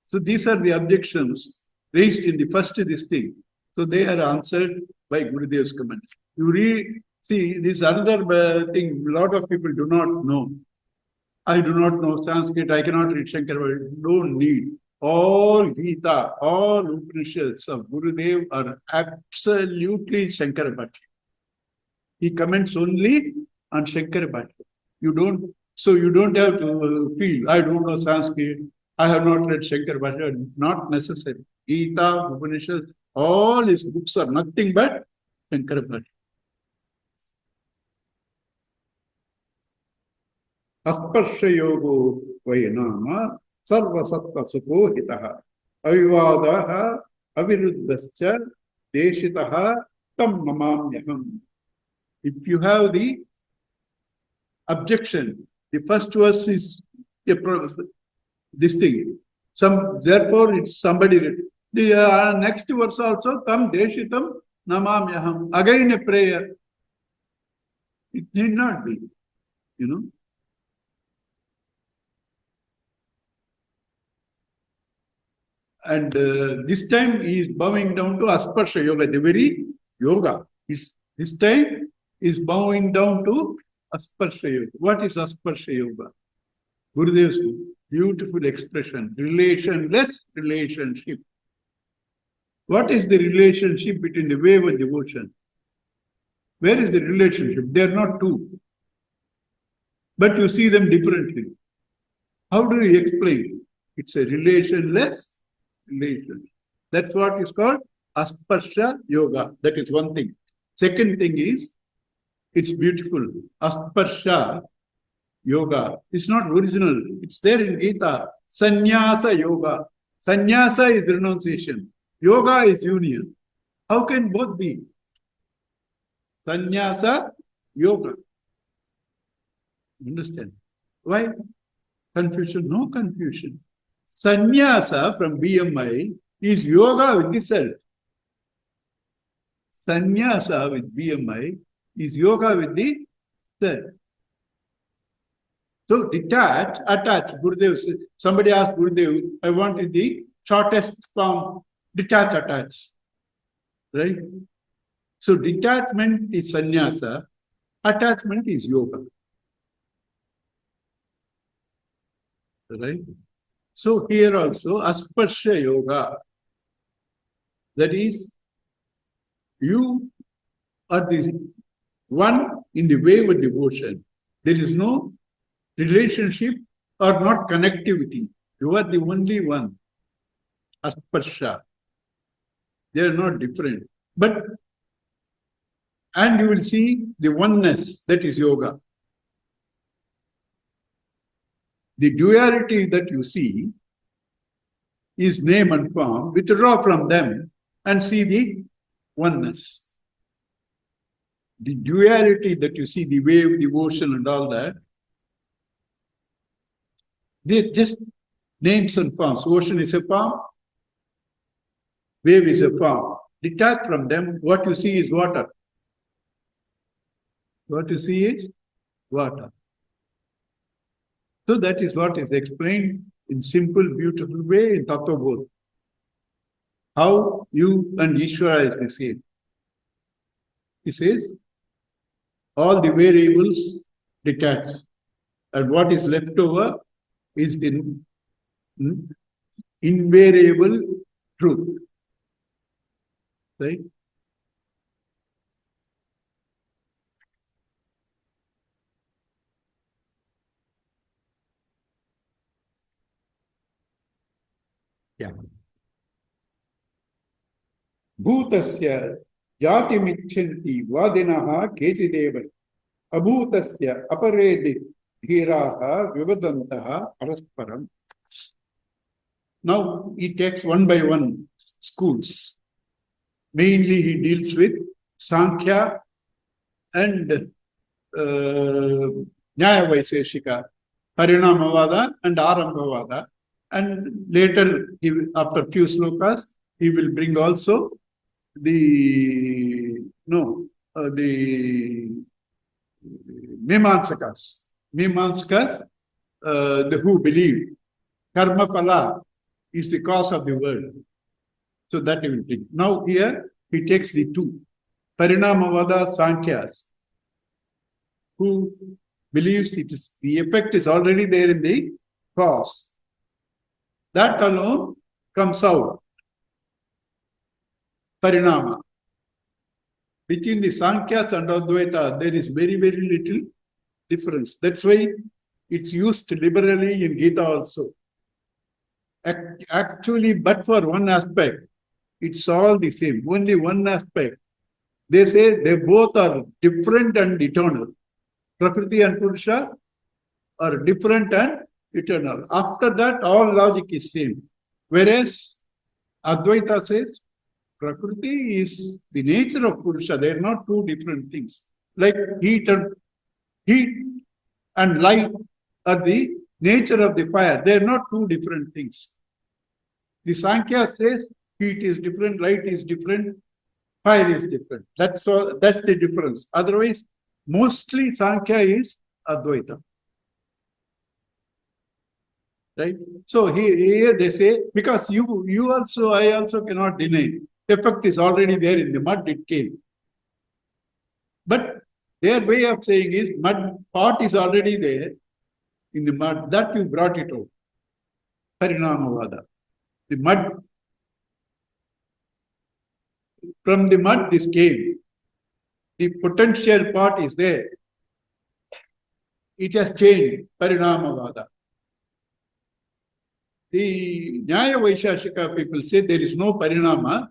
So these are the objections raised in the first this thing. So they are answered by Gurudev's comments. You read, see, this another thing a lot of people do not know. I do not know Sanskrit, I cannot read Shankara, don't need. All Gita, all Upanishads of Gurudev are absolutely Shankara Bhatti. He comments only on Shankara Bhashya. You don't have to feel, I don't know Sanskrit, I have not read Shankara Bhashya. Not necessary. Gita, Upanishad, all his books are nothing but Shankara Bhashya. Asparsha yogo vayanama sarva satta sukohitaha avivadaha aviruddhascha deshitaha tam namamyaham. If you have the objection, the first verse is this thing. Therefore, it's somebody. The next verse also, tam deshitam namamyaham. Again a prayer. It need not be, you know. And this time he is bowing down to Asparsha Yoga, the very yoga. This time is bowing down to Asparsha Yoga. What is Asparsha Yoga? Gurudev's beautiful expression, relationless relationship. What is the relationship between the wave and the ocean? Where is the relationship? They are not two. But you see them differently. How do you explain? It's a relationless relation. That's what is called Asparsha Yoga. That is one thing. Second thing is, it's beautiful. Asparsha Yoga. It's not original. It's there in Gita. Sannyasa Yoga. Sannyasa is renunciation. Yoga is union. How can both be? Sannyasa Yoga. Understand? Why? Confusion? No confusion. Sannyasa from BMI is yoga with the self. Sannyasa with BMI is yoga with the self. So detach, attach. Gurudev says, somebody asked Gurudev, I want in the shortest form, detach, attach. Right? So detachment is sannyasa, attachment is yoga. Right? So here also, Asparsha Yoga, that is, you are the one in the wave of devotion. There is no relationship or not connectivity. You are the only one. Asparsha. They are not different. And you will see the oneness, that is yoga. The duality that you see is name and form. Withdraw from them and see the oneness. The duality that you see, the wave, the ocean and all that, they're just names and forms. Ocean is a form, wave is a form. Detach from them, what you see is water. What you see is water. So that is what is explained in simple, beautiful way in Tattva Bodh. How you and Ishvara is the same. He says, all the variables detach. And what is left over is the invariable truth. Right? Yeah. Bhutasya jatimichanti vadinaha kechideva abhutasya aparedi dhiraha vivadantaha parasparam. Now he takes one by one schools. Mainly he deals with Sankhya and Nyaya Vaiseshika, Parinamavada and Arambhavada. And later, after few slokas, he will bring also the Mimamsakas. Mimamsakas, the who believe karma phala is the cause of the world. So that he will take. Now here he takes the two. Parinamavada Sankhyas, who believes it is the effect is already there in the cause. That alone comes out. Parinama. Between the Sankhya's and Advaita, there is very, very little difference. That's why it's used liberally in Gita also. Actually, but for one aspect, it's all the same. Only one aspect. They say they both are different and eternal. Prakriti and Purusha are different and eternal. After that, all logic is same. Whereas Advaita says Prakriti is the nature of Purusha. They are not two different things. Like heat and light are the nature of the fire. They are not two different things. The Sankhya says heat is different, light is different, fire is different. That's all. That's the difference. Otherwise, mostly Sankhya is Advaita. Right? So here they say, because you also, I also cannot deny, effect is already there in the mud, it came. But their way of saying is, mud pot is already there in the mud, that you brought it out. Parinamavada. The mud, from the mud this came. The potential part is there. It has changed. Parinamavada. The Nyaya Vaishashika people say there is no Parinama.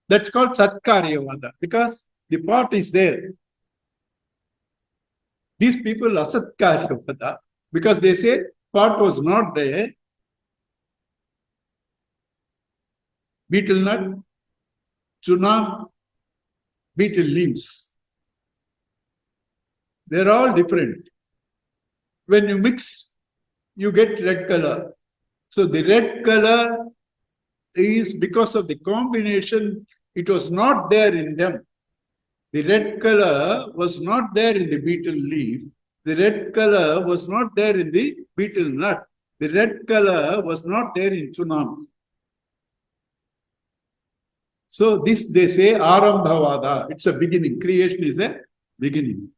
That's called Satkaryavada, because the pot is there. These people Asatkaryavada, because they say pot was not there. Betel nut, chuna, betel leaves. They're all different. When you mix, you get red color. So the red color is because of the combination, it was not there in them. The red color was not there in the betel leaf. The red color was not there in the betel nut. The red color was not there in chunam. So this they say Arambhavada. It's a beginning. Creation is a beginning.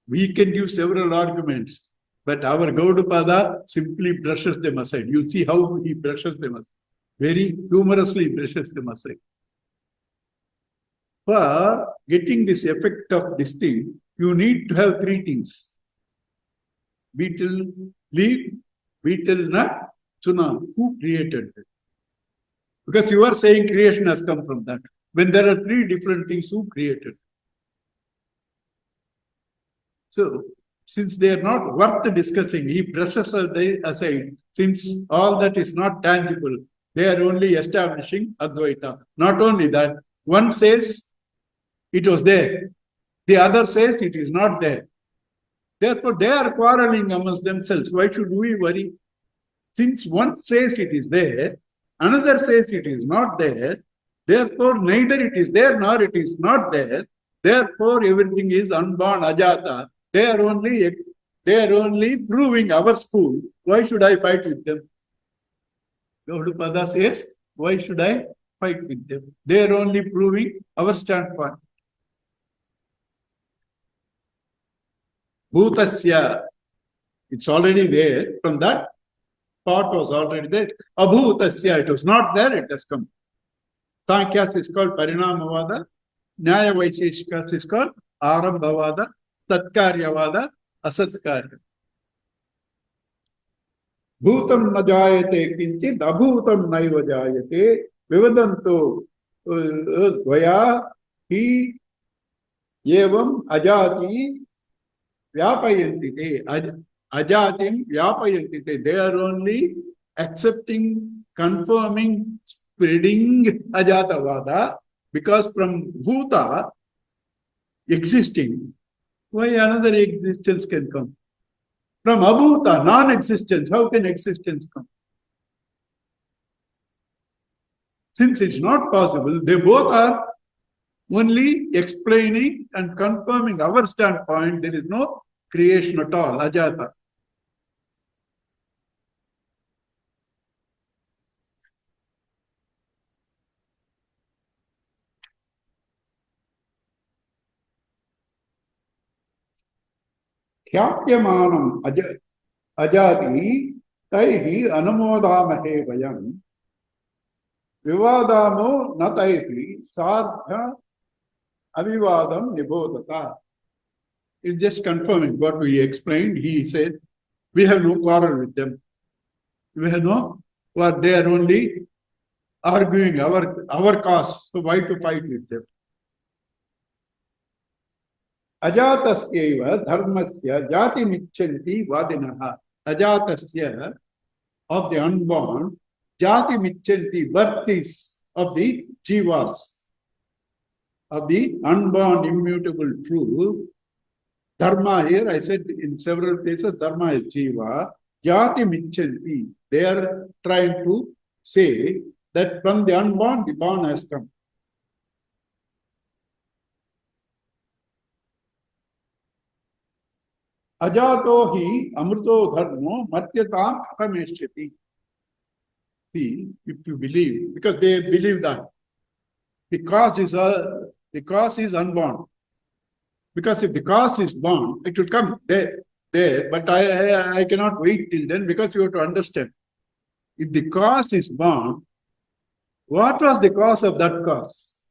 We can give several arguments, but our Gaudapada simply brushes them aside. You see how he brushes them aside. Very humorously brushes them aside. For getting this effect of this thing, you need to have three things. Betel leaf, betel nut, chuna. Who created it? Because you are saying creation has come from that. When there are three different things, who created? So, since they are not worth discussing, he brushes aside. Since all that is not tangible, they are only establishing Advaita. Not only that, one says it was there. The other says it is not there. Therefore, they are quarreling amongst themselves. Why should we worry? Since one says it is there, another says it is not there, therefore neither it is there nor it is not there. Therefore, everything is unborn, ajata. They are only proving our school. Why should I fight with them? Gaudapada says, why should I fight with them? They are only proving our standpoint. Bhutasya, it's already there. From that, part was already there. Abhutasya, it was not there, it has come. Sankhya is called Parinamavada. Nyaya Vaisheshika is called Arambhavada, Satkaryavada, Asatkarya. Bhutam na jayate kinchit abhutam naiva jayate vivadanto dvaya hi evam ajati vyapayantite. Ajatim vyapayantite. They are only accepting, confirming, spreading ajatavada, because from bhuta, existing, why another existence can come? From abhuta, non-existence, how can existence come? Since it's not possible, they both are only explaining and confirming our standpoint. There is no creation at all, ajata. Khyapyamanam ajati taihi anumodamahe vayam vivadamo na taihi sadha avivadam nibodhata. is just confirming what we explained. He said, we have no quarrel with them. We have no, well, they are only arguing our cause. So why to fight with them? Ajatasyaiva dharmasya jati michanti vadinaha. Ajatasya, of the unborn, jati michanti, birth is of the jivas, of the unborn immutable truth. Dharma here, I said in several places, dharma is jiva. Jati michanti, they are trying to say that from the unborn, the born has come. Ajato hi amruto dharmo matyatam kathameshyati. See, if you believe, because they believe that the cause is unborn. Because if the cause is born, it will come there. But I cannot wait till then, because you have to understand. If the cause is born, what was the cause of that cause?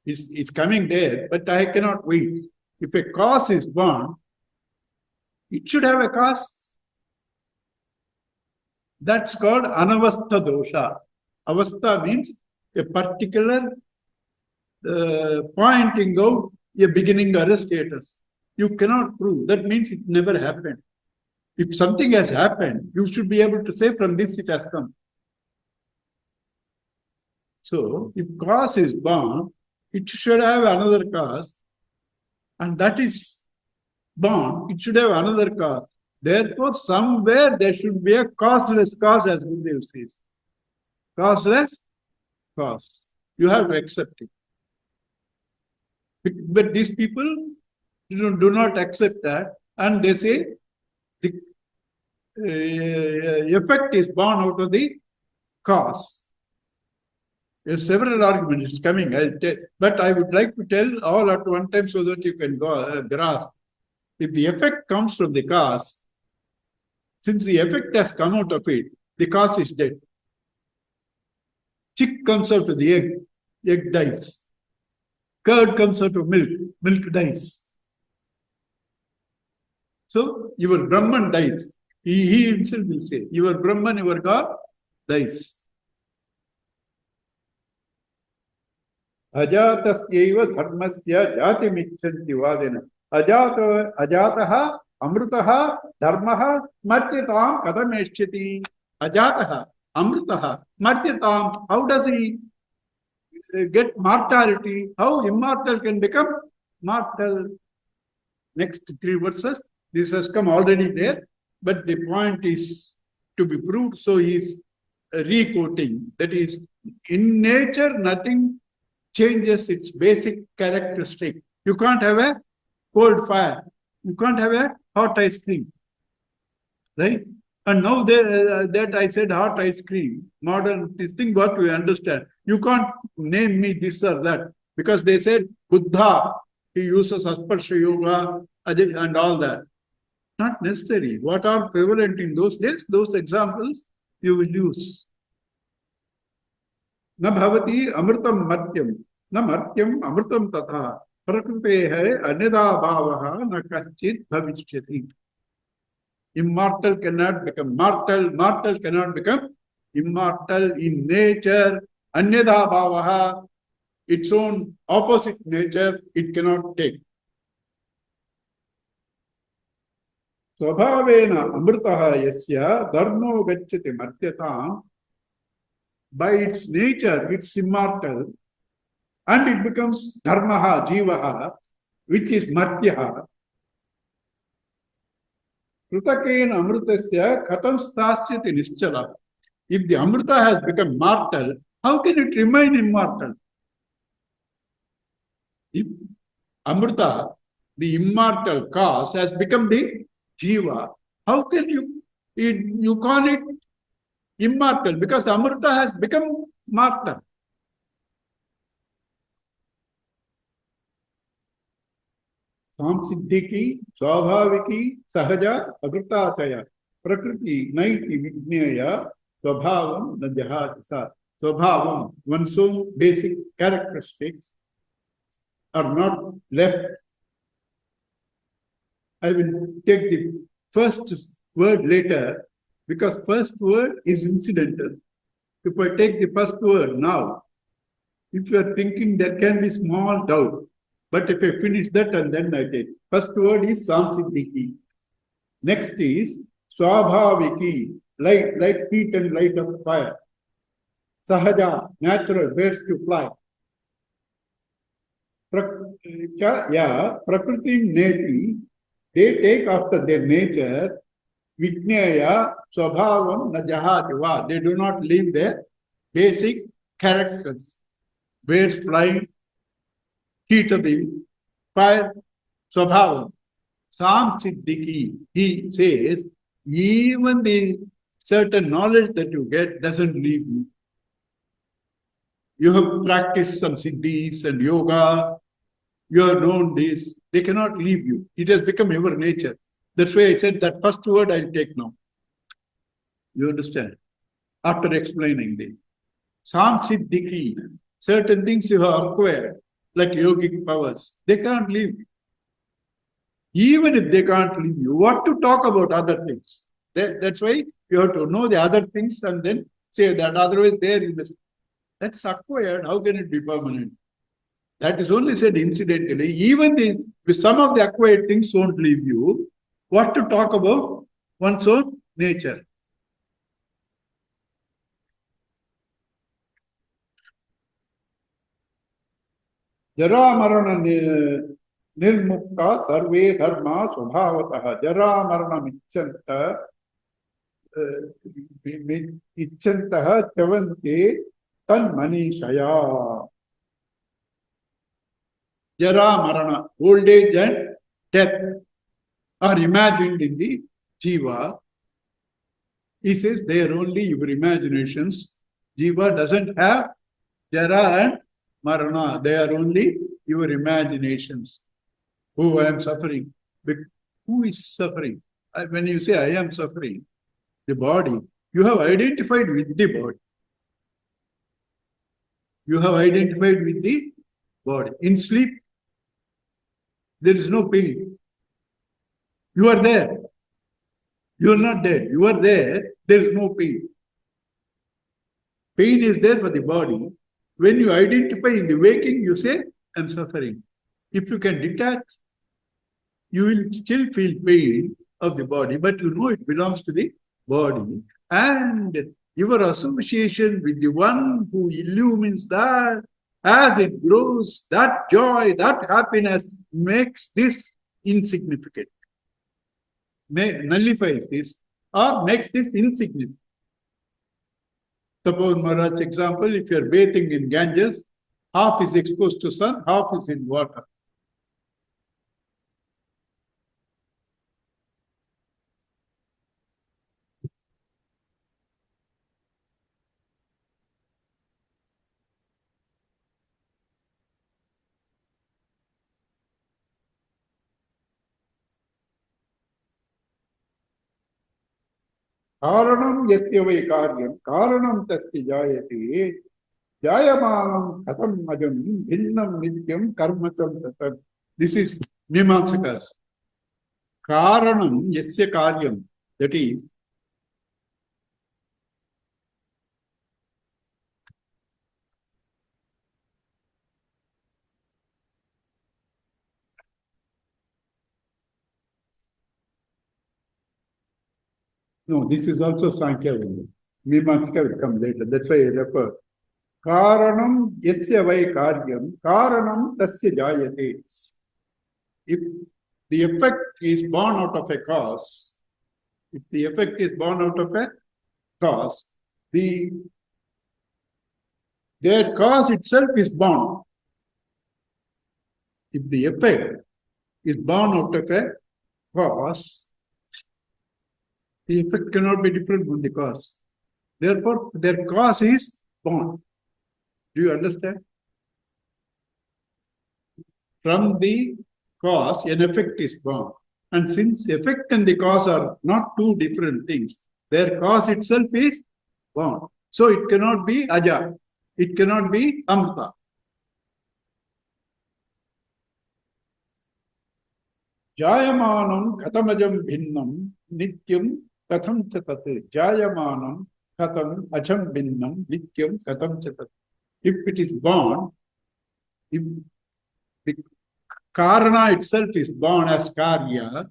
It's coming there, but I cannot wait. If a cause is born, it should have a cause. That's called anavastha dosha. Avastha means a particular pointing out a beginning or a status. You cannot prove. That means it never happened. If something has happened, you should be able to say from this it has come. So, if cause is born, it should have another cause, and that is born, it should have another cause. Therefore, somewhere there should be a causeless cause, as Gurudev says. Causeless cause. You have to accept it. But these people do not accept that, and they say the effect is born out of the cause. There are several arguments coming, but I would like to tell all at one time so that you can grasp. If the effect comes from the cause, since the effect has come out of it, the cause is dead. Chick comes out of the egg dies. Curd comes out of milk dies. So your Brahman dies. He himself will say, your Brahman, your God, dies. Ajatasyaiva dharmasya jati michanti vadena. Ajataha amrutaha dharmaha martyatam kathameshyati. Ajataha amrutaha martyatam. How does he get mortality? How immortal can become mortal? Next 3 verses. This has come already there, but the point is to be proved. So he is re-quoting. That is, in nature, nothing changes its basic characteristic. You can't have a cold fire. You can't have a hot ice cream. Right? And now that I said hot ice cream, modern, this thing what we understand. You can't name me this or that. Because they said Buddha, he uses Asparsha Yoga and all that. Not necessary. What are prevalent in those days, those examples you will use. Na bhavati amritam matyam, na matyam amritam tatha, prakrite hai anyada bhavaha na kaschit bhavishyati. Immortal cannot become mortal, mortal cannot become immortal in nature. Anyada bhavaha, its own opposite nature, it cannot take. Swabhavena amritaha yasya dharmo gacchati martyatam. By its nature, it's immortal, and it becomes dharmaha, jivaha, which is martyaha. Krutakena amritasya katam staschiti nischala. If the amrita has become mortal, how can it remain immortal? If amrita, the immortal cause, has become the jiva, how can you call it immortal? Because amrita has become mortal. Samsiddhiki, swabhaviki, sahaja, akrutachaya, prakriti, naiti, vigneya, swabhavam, najahasa. Swabhavam, one's own basic characteristics. are not left. I will take the first word later because first word is incidental. If I take the first word now, if you are thinking there can be small doubt, but if I finish that and then I take. First word is samsiddhiki. Next is swabhaviki, like heat and light of fire. Sahaja, natural, birds to fly. Prakriti neti, they take after their nature. Vijnaya swabhavam najahativa. They do not leave their basic characters. Birds flying, heat of the fire, swabhavam. Sam Siddhiki, he says, even the certain knowledge that you get doesn't leave you. You have practiced some siddhis and yoga, you have known this, they cannot leave you. It has become your nature. That's why I said that first word I'll take now. You understand? After explaining this. Sam Siddhiki, certain things you have acquired, like yogic powers, they can't leave you. Even if they can't leave you, what to talk about other things? That's why you have to know the other things and then say that, otherwise there in this. That's acquired, how can it be permanent? That is only said incidentally. Even with some of the acquired things won't leave you. What to talk about? One's own nature. Jara marana nirmukta sarve dharma swabhavataha. Jara marana michanta ichantah chavante tan manishaya. Jara marana, old age and death are imagined in the jiva. He says they are only your imaginations. Jiva doesn't have jara and marana. They are only your imaginations. Oh, I am suffering. But who is suffering? When you say I am suffering, the body, you have identified with the body. You have identified with the body. In sleep, there is no pain. You are there. You are not dead. You are there. There is no pain. Pain is there for the body. When you identify in the waking, you say, I am suffering. If you can detach, you will still feel pain of the body, but you know it belongs to the body. And your association with the one who illumines that, as it grows, that joy, that happiness makes this insignificant, nullifies this, or makes this insignificant. Suppose Maharaj's example, if you are bathing in Ganges, half is exposed to sun, half is in water. Karanam yasya vai karyam, karanam tasya jayate, jayamanam katham ajam, bhinnam nityam karmatam tatam. This is Mimamsakas. Karanam yasya karyam, that is, no, this is also Sankhya only. Mimamsaka will come later. That's why I refer. Karanam yasya vai karyam, karanam tasya jayate. If the effect is born out of a cause, if the effect is born out of a cause, their cause itself is born. If the effect is born out of a cause, the effect cannot be different from the cause. Therefore, their cause is born. Do you understand? From the cause, an effect is born. And since effect and the cause are not two different things, their cause itself is born. So it cannot be aja. It cannot be amrita. Jayamanam katamajam bhinnam nityam katham chatat. Jayamanam katam ajam bhinnam nityam katham chatat. If it is born, if the karana itself is born as karya,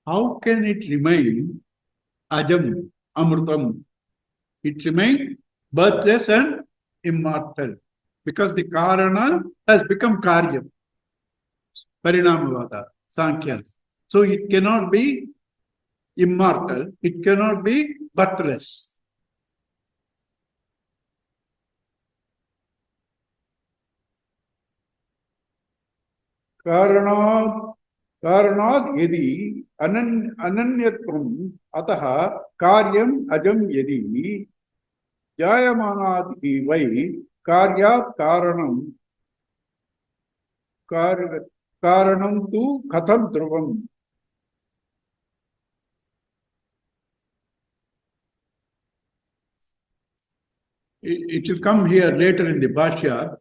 how can it remain ajam, amrutam? It remains birthless and immortal because the karana has become karya, parinamavada, sankhya. So it cannot be immortal, it cannot be birthless. कारणात् यदि अनन्यत्वम् अतः कार्यम् अजम् यदि जायमानात् वै कार्यात् कारणं तु कथं ध्रुवम्. It will come here later in the Bhashya.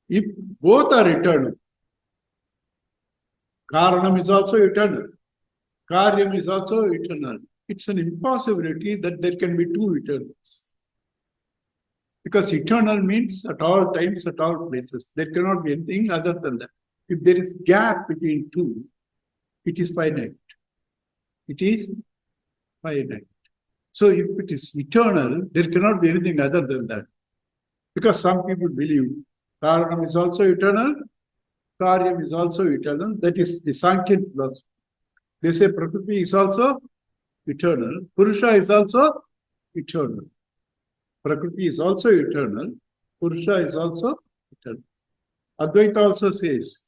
If both are eternal, Karanam is also eternal, Karyam is also eternal. It's an impossibility that there can be two eternals. Because eternal means at all times, at all places. There cannot be anything other than that. If there is gap between two, it is finite. It is finite. So if it is eternal, there cannot be anything other than that. Because some people believe Karanam is also eternal, Karyam is also eternal. That is the Sankhya philosophy. They say Prakriti is also eternal, Purusha is also eternal. Prakriti is also eternal, Purusha is also eternal. Advaita also says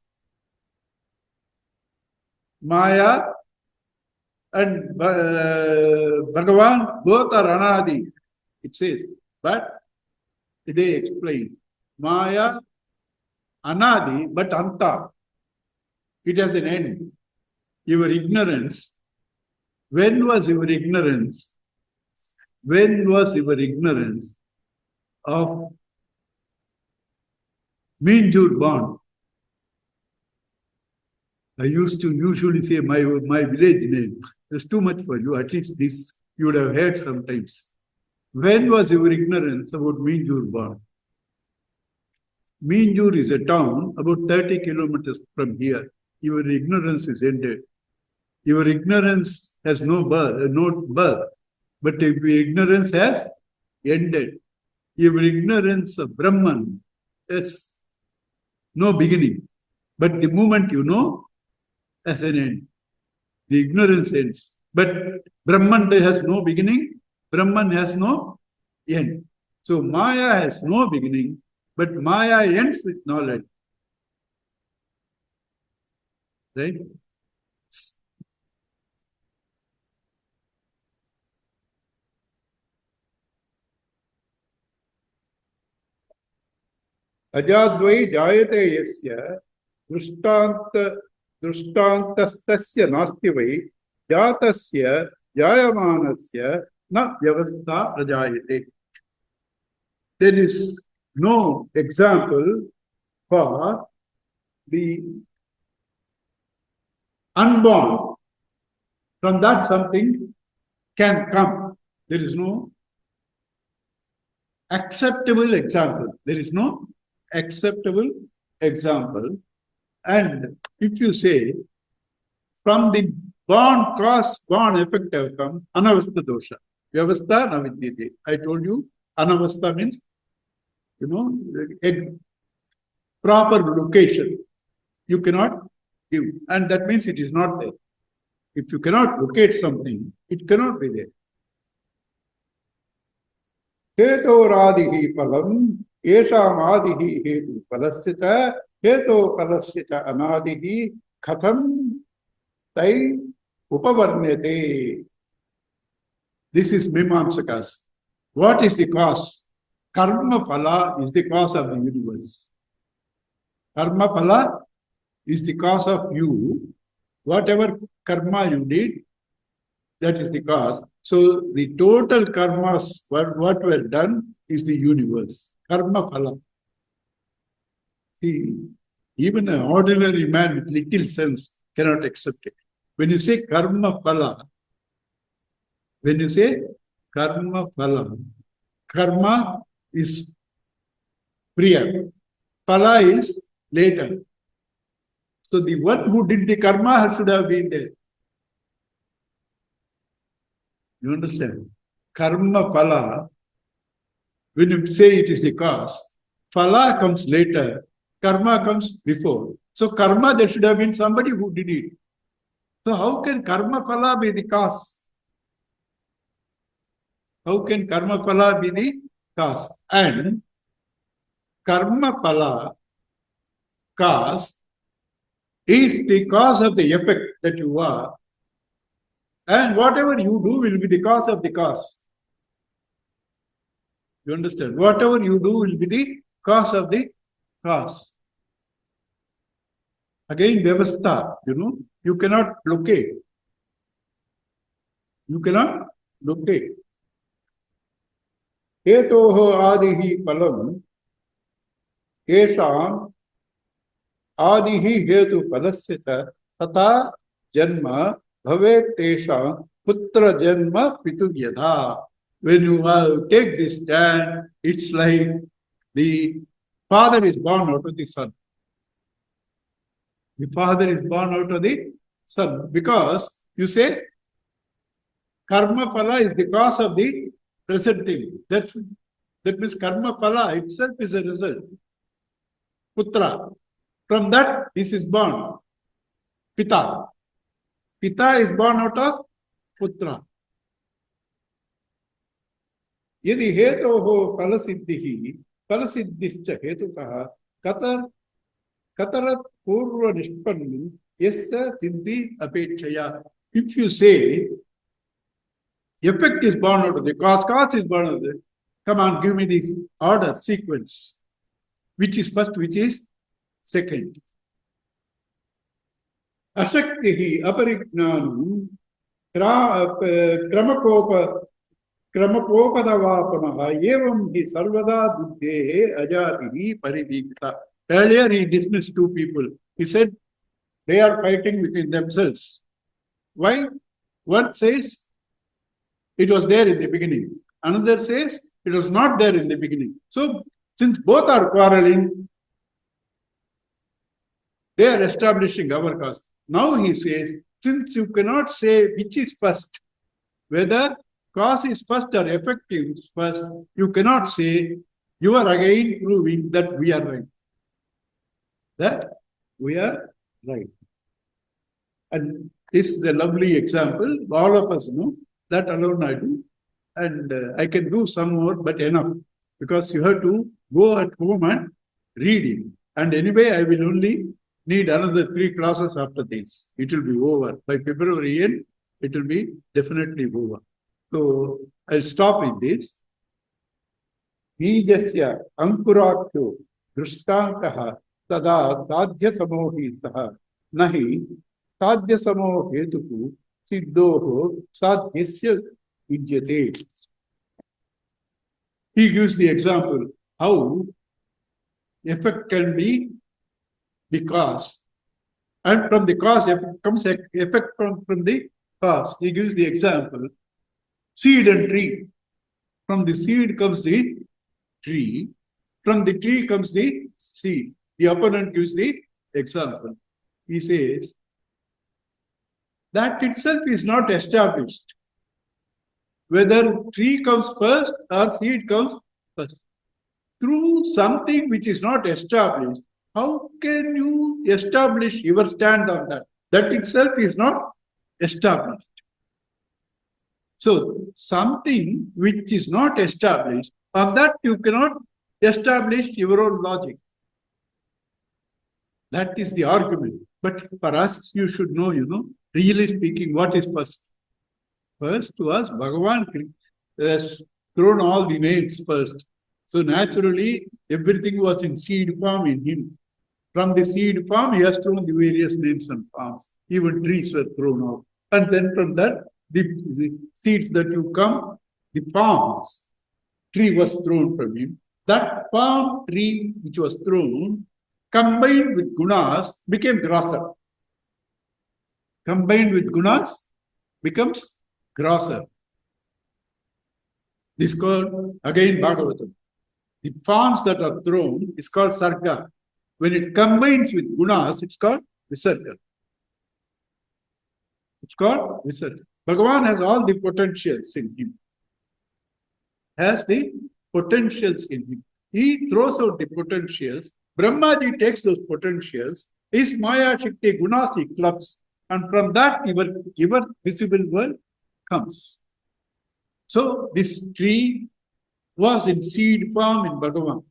Maya and Bhagavan both are anadi, it says. But they explain Maya anadi, but anta. It has an end. Your ignorance. When was your ignorance? When was your ignorance of Minjur born? I used to usually say my village name. It's too much for you. At least this you would have heard sometimes. When was your ignorance about Minjur born? Minjur is a town about 30 kilometers from here. Your ignorance is ended. Your ignorance has no birth, but your ignorance has ended. Your ignorance of Brahman has no beginning, but the moment you know has an end. The ignorance ends. But Brahman has no beginning, Brahman has no end. So Maya has no beginning, but Maya ends with knowledge. Right? Ajadvai jayate yasya दृष्टान्तस्तस्य नास्ति वै जातस्य जायमानस्य न व्यवस्था प्रजायते. There is no example for the unborn. From that something can come. There is no acceptable example. There is no acceptable example. And if you say, from the born cause, born effect have come, anavastha dosha. Vyavastha navidyate. I told you, anavastha means, a proper location. You cannot give. And that means it is not there. If you cannot locate something, it cannot be there. Hetoradihi palam, yesham adihi hetu palasya heto palasya anadihi katham tai upavarnyate. This is Mimamsakas. What is the cause? Karma phala is the cause of the universe. Karma phala is the cause of you. Whatever karma you did, that is the cause. So the total karmas, what were done, is the universe. Karma phala. See, Even an ordinary man with little sense cannot accept it. When you say karma phala, karma is priya, phala is later. So the one who did the karma should have been there. You understand? Karma phala, when you say it is the cause, phala comes later, karma comes before. So karma, there should have been somebody who did it. So how can karma phala be the cause? How can karma phala be the cause? And karma phala, cause, is the cause of the effect that you are. And whatever you do will be the cause of the cause. You understand? Whatever you do will be the cause of the cause. Again, vyavastha, you cannot locate. You cannot locate. Hetoho adihi palam, kesham adihi hetu palasyata, tata janma bhavet tesham putra janma pitu yadha. When you take this stand, it's like the father is born out of the son. The father is born out of the son. Because you say karma phala is the cause of the present thing. That means karma phala itself is a result. Putra. From that, this is born. Pita. Pita is born out of putra. Yadi hetoho palasiddhischa hetutaha katara purva nishpanni yassa siddhi apekshaya. If you say effect is born out of the cause is born out of the, come on, give me this order, sequence. Which is first, which is second. Ashaktihi aparignanam kramapopadavapanaha evam hi sarvada buddhehe ajatihi paridikta. Earlier he dismissed two people. He said they are fighting within themselves. Why? One says it was there in the beginning. Another says it was not there in the beginning. So since both are quarreling, they are establishing our caste. Now he says, since you cannot say which is first, whether cause is first or effect is first, you cannot say, you are again proving that we are right. That we are right. And this is a lovely example. All of us know that alone I do. And I can do some more, but enough. Because you have to go at home and read it. And anyway, I will only need another 3 classes after this. It will be over. By February end, it will be definitely over. So I'll stop with this. Bijasya ankurakyo drishtantaha tada sadhya samohitaha nahi sadhya samohetuku siddhoho sadhyasya vidyate. He gives the example how effect can be the cause. And from the cause comes effect from the cause. He gives the example. Seed and tree. From the seed comes the tree. From the tree comes the seed. The opponent gives the example. He says, that itself is not established. Whether tree comes first or seed comes first. Through something which is not established, how can you establish your stand on that? That itself is not established. So, something which is not established, on that you cannot establish your own logic. That is the argument. But for us, you should know, really speaking, what is first? First was Bhagavan has thrown all the names first. So naturally, everything was in seed form in him. From the seed form, he has thrown the various names and forms. Even trees were thrown out. And then from that, the seeds that you come, the forms, tree was thrown from him. That palm tree which was thrown combined with gunas became grosser. Combined with gunas becomes grosser. This is called, again, Bhagavatam. The forms that are thrown is called sarga. When it combines with gunas, it's called visarga. It's called visarga. Bhagavan has all the potentials in him. Has the potentials in him. He throws out the potentials. Brahmaji takes those potentials. His Maya Shakti gunas he clubs. And from that, your visible world comes. So this tree was in seed form in Bhagavan.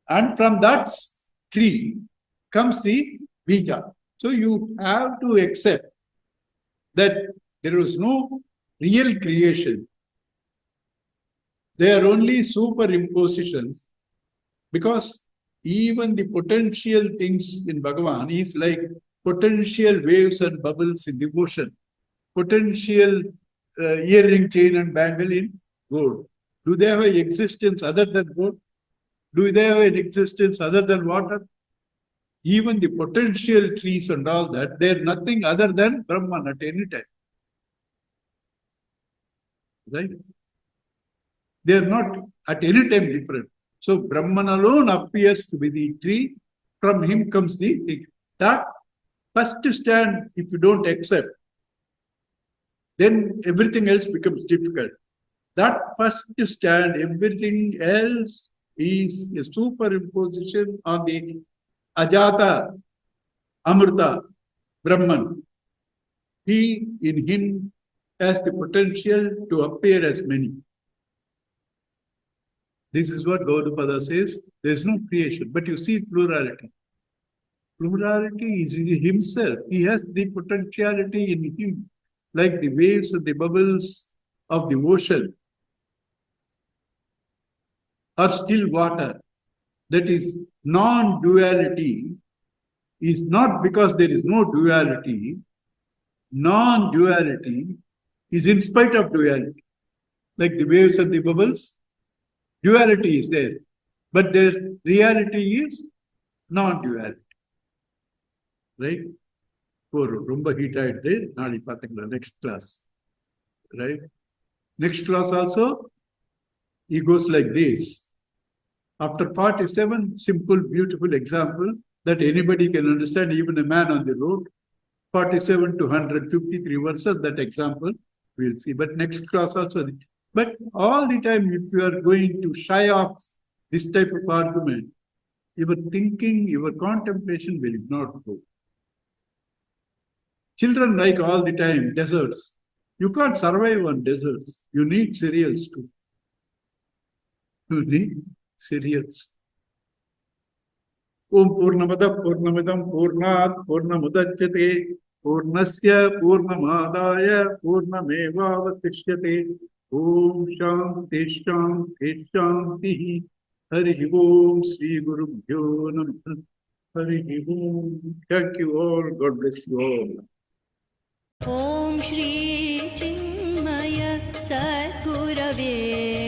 And from that tree comes the bija. So you have to accept that there was no real creation. They are only superimpositions, because even the potential things in Bhagavan is like potential waves and bubbles in the ocean, potential earring, chain and bangle in gold. Do they have an existence other than gold? Do they have an existence other than water? Even the potential trees and all that, they are nothing other than Brahman at any time. Right? They are not at any time different. So Brahman alone appears to be the tree. From him comes the thing. That first stand, if you don't accept, then everything else becomes difficult. That first stand, everything else is a superimposition on the Ajata, Amrita, Brahman. He, in him, has the potential to appear as many. This is what Gaudapada says. There is no creation, but you see plurality. Plurality is in himself. He has the potentiality in him, like the waves and the bubbles of the ocean or still water. That is, non-duality is not because there is no duality. Non-duality is in spite of duality. Like the waves and the bubbles, duality is there, but their reality is non-duality. Right? Rumba heat there, next class. Right? Next class also, he goes like this. After 47, simple, beautiful example that anybody can understand, even a man on the road. 47 to 153 verses, that example we'll see. But next class also. But all the time, if you are going to shy off this type of argument, your thinking, your contemplation will not go. Children like all the time desserts. You can't survive on desserts. You need cereals too. You need cereals. Om Purnamada Purnamidam Purnat Purnamudachyate Purnasya Purnamadaya Purnamevavasishyate Om Shanti Shanti Shanti Hari Om Sri Guru Bhyo Namaha Hari Om. Thank you all. God bless you all. Om Shri Chinmay सद्गुरवे